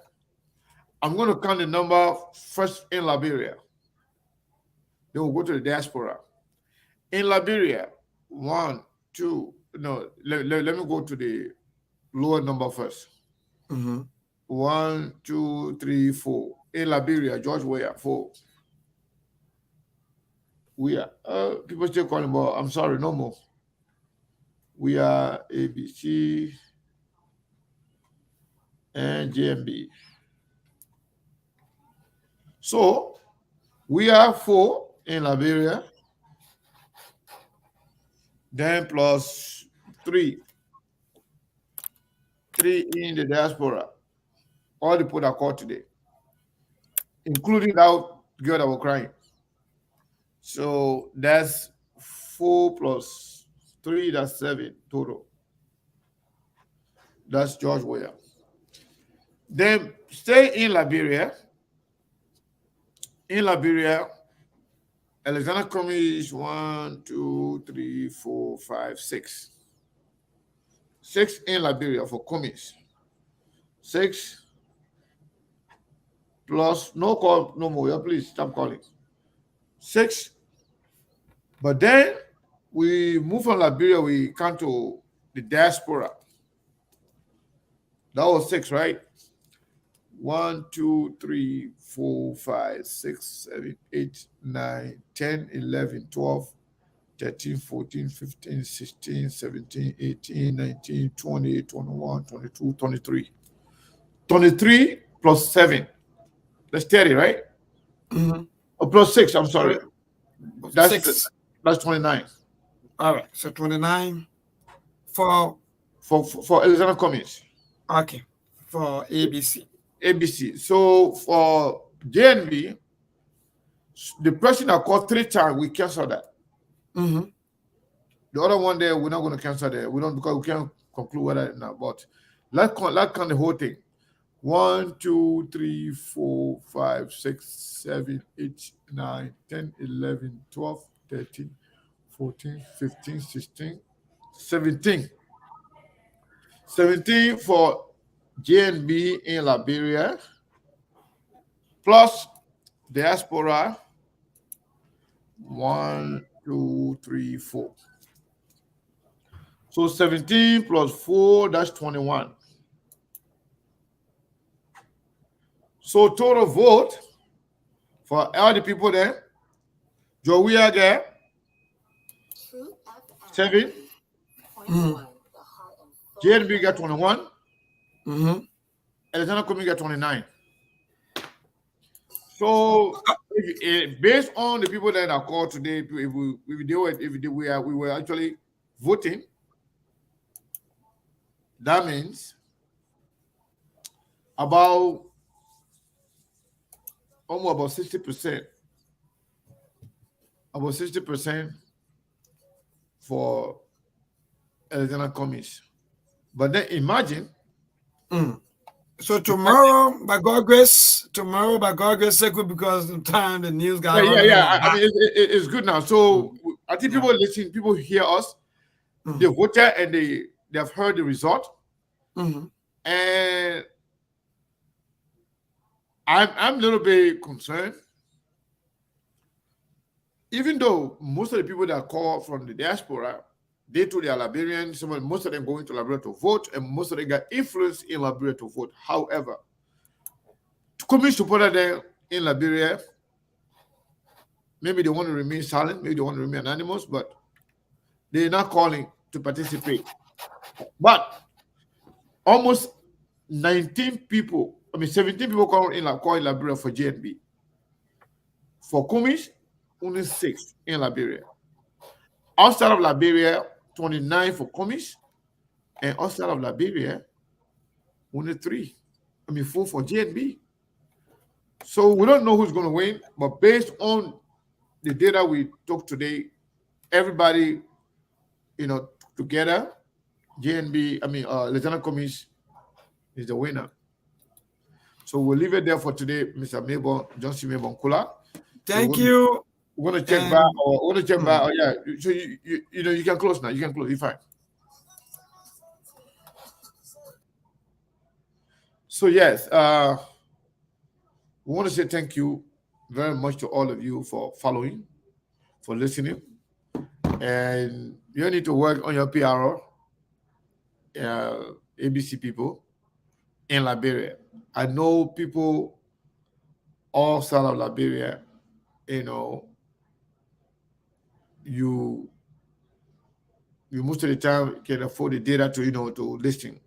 I'm going to count the number first in Liberia. Then we'll go to the diaspora. In Liberia, 1, 2, no, let me go to the lower number first. 1, 2, 3, 4. In Liberia, George Weah, 4. We are, people still calling, but I'm sorry, no more. We are ABC and JMB. So we are 4 in Liberia, then plus 3 in the diaspora. All the people that called today, including that girl that was crying. So that's 4 plus 3, that's 7 total. That's George Weah. Then stay in Liberia. In Liberia, Alexander Comey is 1, 2, 3, 4, 5, 6. 6 in Liberia for Comey. 6 plus no call no more. Yeah, please stop calling. 6. But then we move from Liberia, we come to the diaspora. That was 6, right? 1, 2, 3, 4, 5, 6, 7, 8, 9, 10, 11, 12, 13, 14, 15, 16, 17, 18, 19, 20, 21, 22, 23. 23 plus 7. That's 30, right? Oh, plus 6, I'm sorry. That's 6. That's 29. All right, so 29 for Alexander Cummings. Okay, for ABC. ABC. So for JNB, the person that called 3 times, we cancel that. The other one there, we're not going to cancel that. We don't, because we can't conclude whether now. But let's count the whole thing. 1, 2, 3, 4, 5, 6, 7, 8, 9, 10, 11, 12, 13, 14, 15, 16, 17. 17 for JNB in Liberia, plus diaspora, 1, 2, 3, 4. So 17 plus 4, that's 21. So total vote for all the people there, Joey there, 7. JNB got 21. Alexander Cummings got 29. So based on the people that are called today, if we were actually voting, that means almost about 60%. About 60% for Alexander Cummings. But then imagine. So tomorrow, by God grace, because of time the news got. I mean, it's good now. So I think people listen, people hear us, they voted and they have heard the result, and I'm a little bit concerned. Even though most of the people that call from the diaspora, they too, they are Liberians. Most of them going to Liberia to vote, and most of them got influence in Liberia to vote. However, Cummings supporter there in Liberia, maybe they want to remain silent, maybe they want to remain anonymous, but they're not calling to participate. But almost 17 people call in Liberia for JNB. For Cummings, only 6 in Liberia. Outside of Liberia, 29 for Cummings, and outside of Liberia, only 4 for JNB. So we don't know who's going to win, but based on the data we took today, everybody, together, Lieutenant Cummings is the winner. So we'll leave it there for today, Mr. Mabel, Johnson Mabel Kula. Thank you. We're going to check back. Oh, yeah. So you can close now. You can close. You're fine. So yes, We want to say thank you very much to all of you for following, for listening. And you need to work on your PR, ABC people in Liberia. I know people all outside of Liberia, you most of the time can afford the data to listen,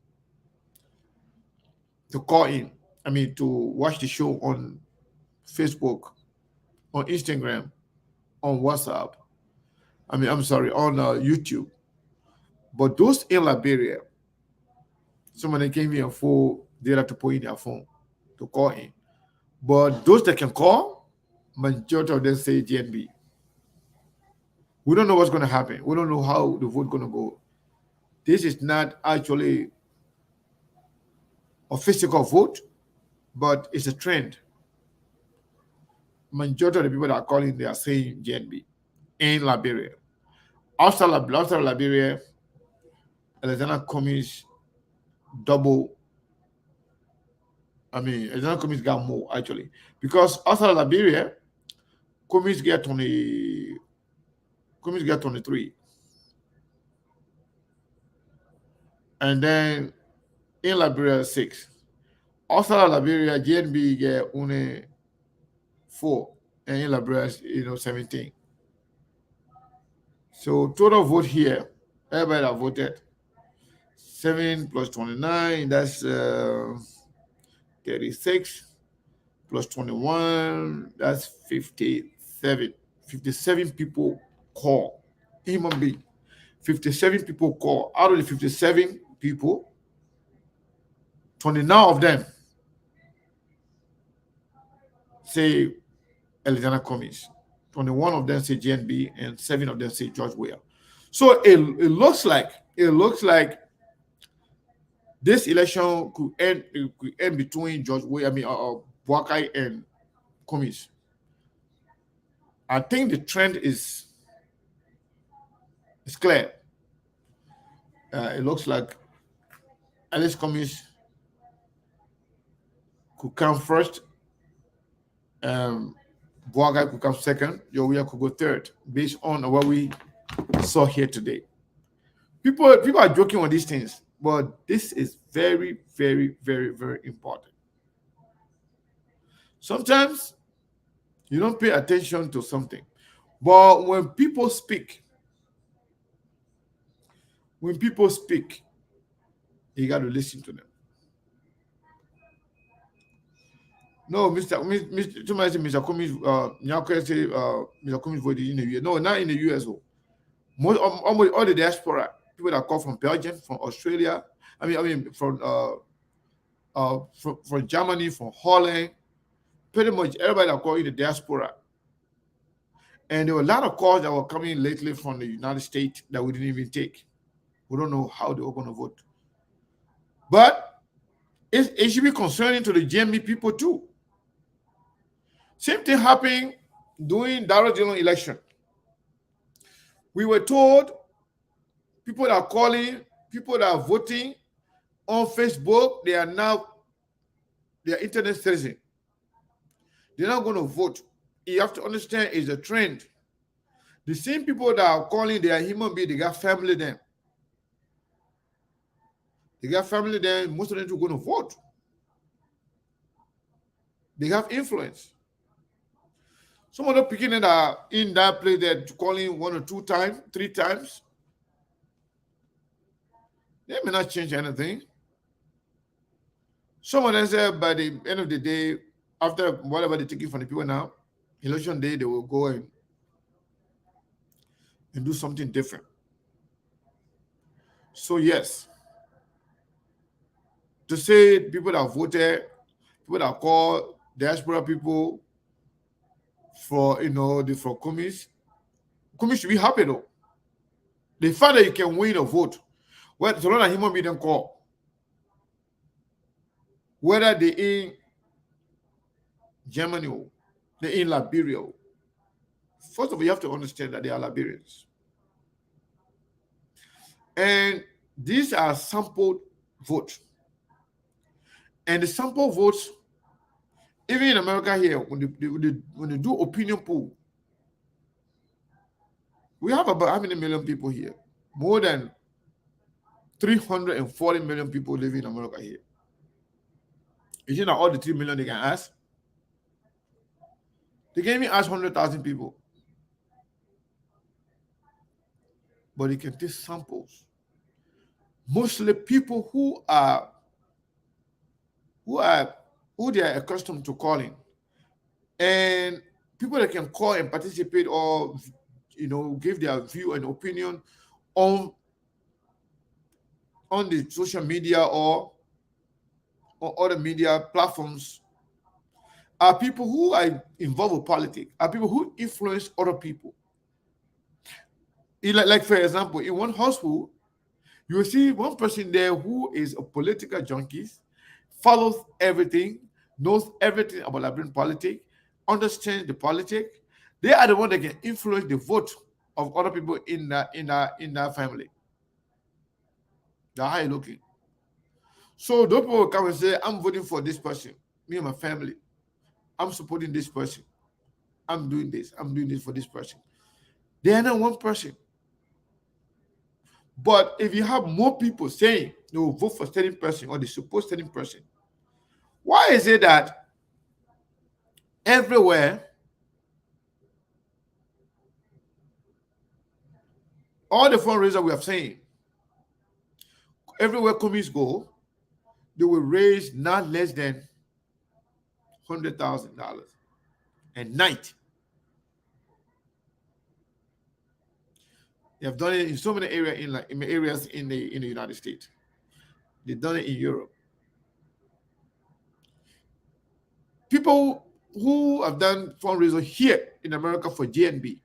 to call in. To watch the show on Facebook, on Instagram, on WhatsApp. on YouTube. But those in Liberia, some of them can't even afford data to put in their phone to call in. But those that can call, majority of them say GNB. We don't know what's going to happen. We don't know how the vote going to go. This is not actually a physical vote, but it's a trend. Majority of the people that are calling, they are saying GNB in Liberia. Outside Liberia, Alexander Cummings double. Alexander Cummings got more actually, because outside Liberia, Cummings get 23. And then in Liberia, 6. Outside Liberia, GNB get only 4. And in Liberia, 17. So total vote here, everybody that voted, 7 plus 29, that's 36, plus 21, that's 57. 57 people call. Human being. 57 people call. Out of the 57 people, 29 of them say Alexander Cummings. 21 of them say GNB, and 7 of them say George Weah. So it looks like this election could end between George Weah, Boakai and Cummings. I think the trend is clear. It looks like Alex Cummings could come first. Boakai could come second. George Weah could go third, based on what we saw here today. People are joking on these things, but this is very, very, very, very important. Sometimes you don't pay attention to something, but when people speak, you got to listen to them. No, Mr. Cummings, Mr. Cummings voted in the US. No, not in the US. Almost all the diaspora people that come from Belgium, from Australia, from Germany, from Holland, pretty much everybody that called in the diaspora. And there were a lot of calls that were coming lately from the United States that we didn't even take. We don't know how they were going to vote. But it should be concerning to the GMB people too. Same thing happened during direct general election. We were told people that are calling, people that are voting on Facebook, they are internet citizens. They're not going to vote. You have to understand it's a trend. The same people that are calling, they are human beings, they got family then. Most of them are going to vote. They have influence. Some of the people that are in that place, they're calling 1 or 2 times, 3 times. They may not change anything. Some of them say by the end of the day, after whatever they're taking from the people now, election day, they will go and do something different. So yes, to say people that voted, people that call diaspora people for for Cummings should be happy though. The fact that you can win a vote, well, so long as human being don't call, whether they in Germany or they in Liberia. First of all, you have to understand that they are Liberians, and these are sampled votes, and the sample votes Even in America here, when they do opinion poll, we have about how many million people here? More than 340 million people live in America here. You think that all the 3 million they can ask? They can even ask 100,000 people. But they can take samples. Mostly people who they are accustomed to calling. And people that can call and participate or give their view and opinion on the social media or other media platforms are people who are involved with politics, are people who influence other people. Like for example, in one household, you will see one person there who is a political junkie, follows everything, knows everything about Liberian politics, understands the politics. They are the one that can influence the vote of other people in that family. That's how you're looking. So those people will come and say, I'm voting for this person, me and my family. I'm supporting this person. I'm doing this for this person. They are not one person. But if you have more people saying they will vote for a certain person or they support a certain person, why is it that everywhere, all the fundraisers we have seen, everywhere communists go, they will raise not less than $100,000 a night. They have done it in so many areas in the United States. They've done it in Europe. People who have done fundraising here in America for GNB,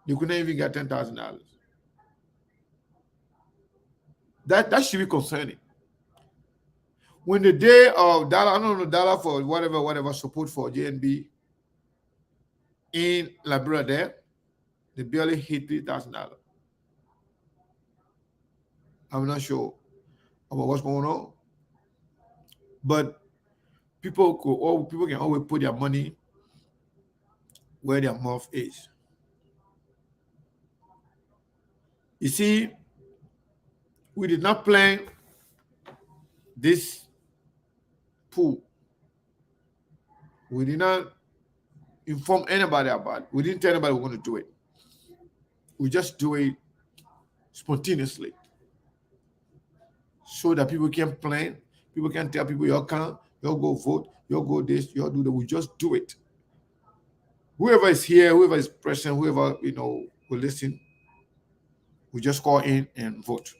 they couldn't even get $10,000. That should be concerning. When the day of dollar for whatever support for JNB in Liberia there, they barely hit $3,000. I'm not sure about what's going on, but people can always put their money where their mouth is. You see, we did not plan this pool. We did not inform anybody about it. We didn't tell anybody we're going to do it. We just do it spontaneously so that people can plan. People can tell people, you'll come, you'll go vote, you'll go this, you'll do that. We just do it. Whoever is here, whoever is present, whoever will listen, we just call in and vote.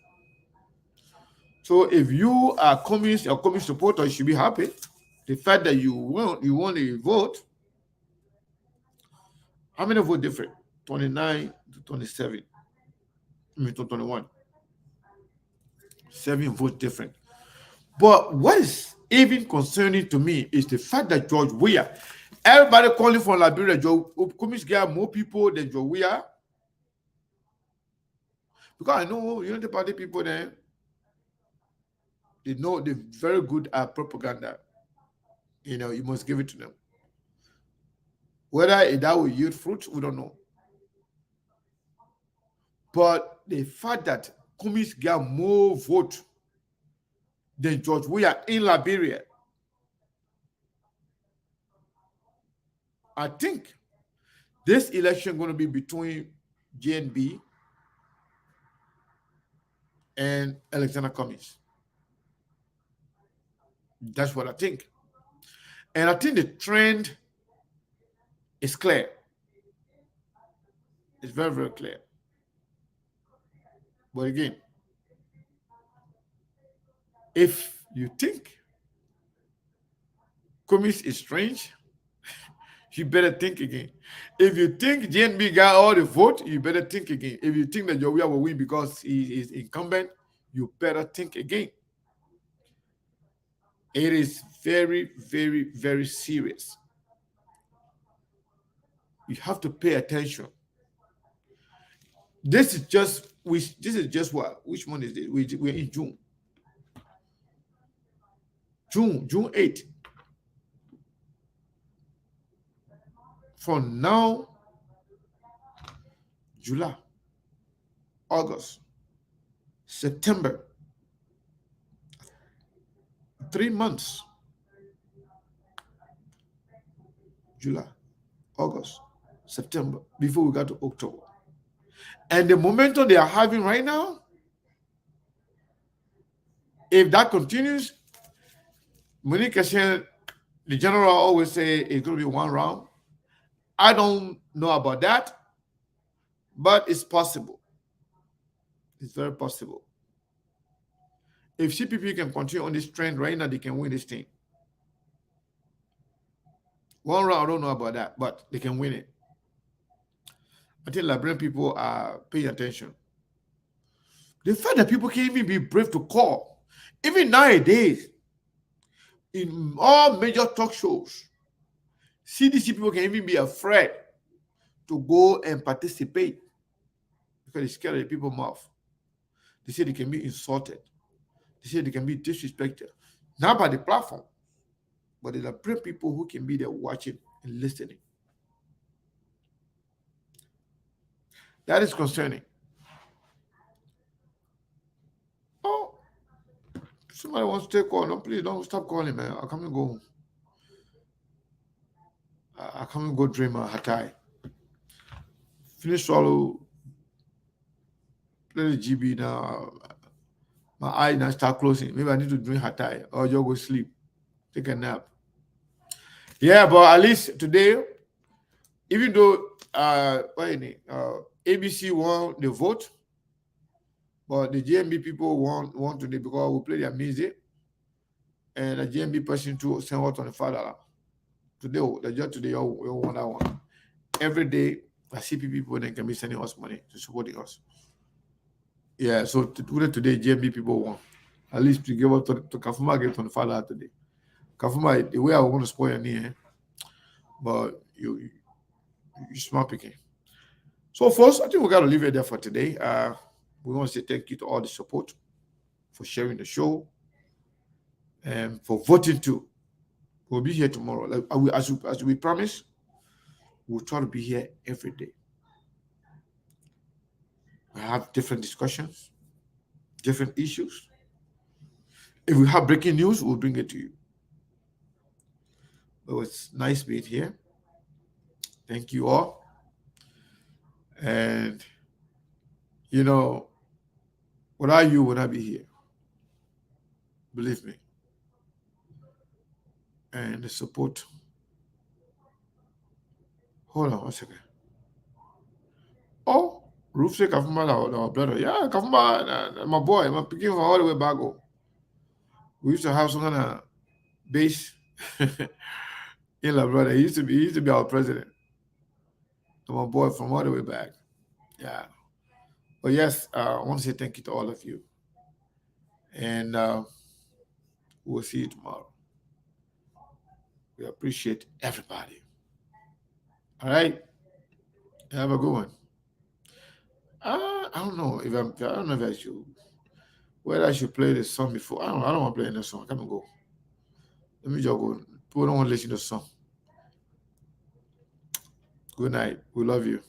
So if you are communist or communist supporter, you should be happy. The fact that you want to vote. How many vote different? 29 to 27. To 21. 7 votes different. But what is even concerning to me is the fact that George Weah, everybody calling for Liberia, communists get more people than George Weah. Because I know Unity Party people there, they know they're very good at propaganda. You must give it to them. Whether that will yield fruit, we don't know. But the fact that communists get more vote than George Weah in Liberia, I think this election is going to be between GNB and Alexander Cummings. That's what I think. And I think the trend is clear. It's very, very clear. But again, if you think Cummings is strange, you better think again. If you think GNB got all the vote, you better think again. If you think that George Weah will win because he is incumbent, you better think again. It is very, very, very serious. You have to pay attention. This is just what? Which month is this? We're in June. June 8th. From now, July, August, September, 3 months. July, August, September, before we got to October. And the momentum they are having right now, if that continues, Monique said, the general always say it's going to be one round. I don't know about that, but it's possible. It's very possible. If CPP can continue on this trend right now, they can win this thing. One round, I don't know about that, but they can win it. I think Liberian people are paying attention. The fact that people can't even be brave to call, even nowadays, in all major talk shows, CDC people can even be afraid to go and participate because they're scared of the people's mouth. They say they can be insulted. They say they can be disrespected. Not by the platform, but there are brave people who can be there watching and listening. That is concerning. Oh, somebody wants to take call. No, please don't stop calling, man. I'll come and go home. I'll come and go drink my Hatai. Finish swallow. Play the GB now. My eye now start closing. Maybe I need to drink Hatai or just go sleep. Take a nap. Yeah, but at least today, even though ABC won the vote, but the GMB people won today because we play their music, and the GMB person to send out on the father. Today, the judge today, we won that one. Every day, I see people that can be sending us money to supporting us. Yeah, so today, GMB people won. At least to give up to Kafuma get on the father today. Kafuma, the way I want to spoil your knee, but you smart picking. So first, I think we got to leave it there for today. We want to say thank you to all the support for sharing the show and for voting too. We'll be here tomorrow. Like as we promised, we'll try to be here every day. We have different discussions, different issues. If we have breaking news, we'll bring it to you. But it's nice being here. Thank you all. And, you know, without you, would I be here? Believe me. And the support. Hold on 1 second. Oh, Roof say Kafuma, our brother. Yeah, Kafuma, my boy, I'm picking from all the way back home. We used to have some kind of base in La Brother. He used to be our president. My boy from all the way back. Yeah. But yes, I want to say thank you to all of you. And we'll see you tomorrow. We appreciate everybody. All right. Have a good one. I don't know if I should, whether I should play the song before. I don't want to play any song. Come and go. Let me just go. People don't want to listen to the song. Good night. We love you.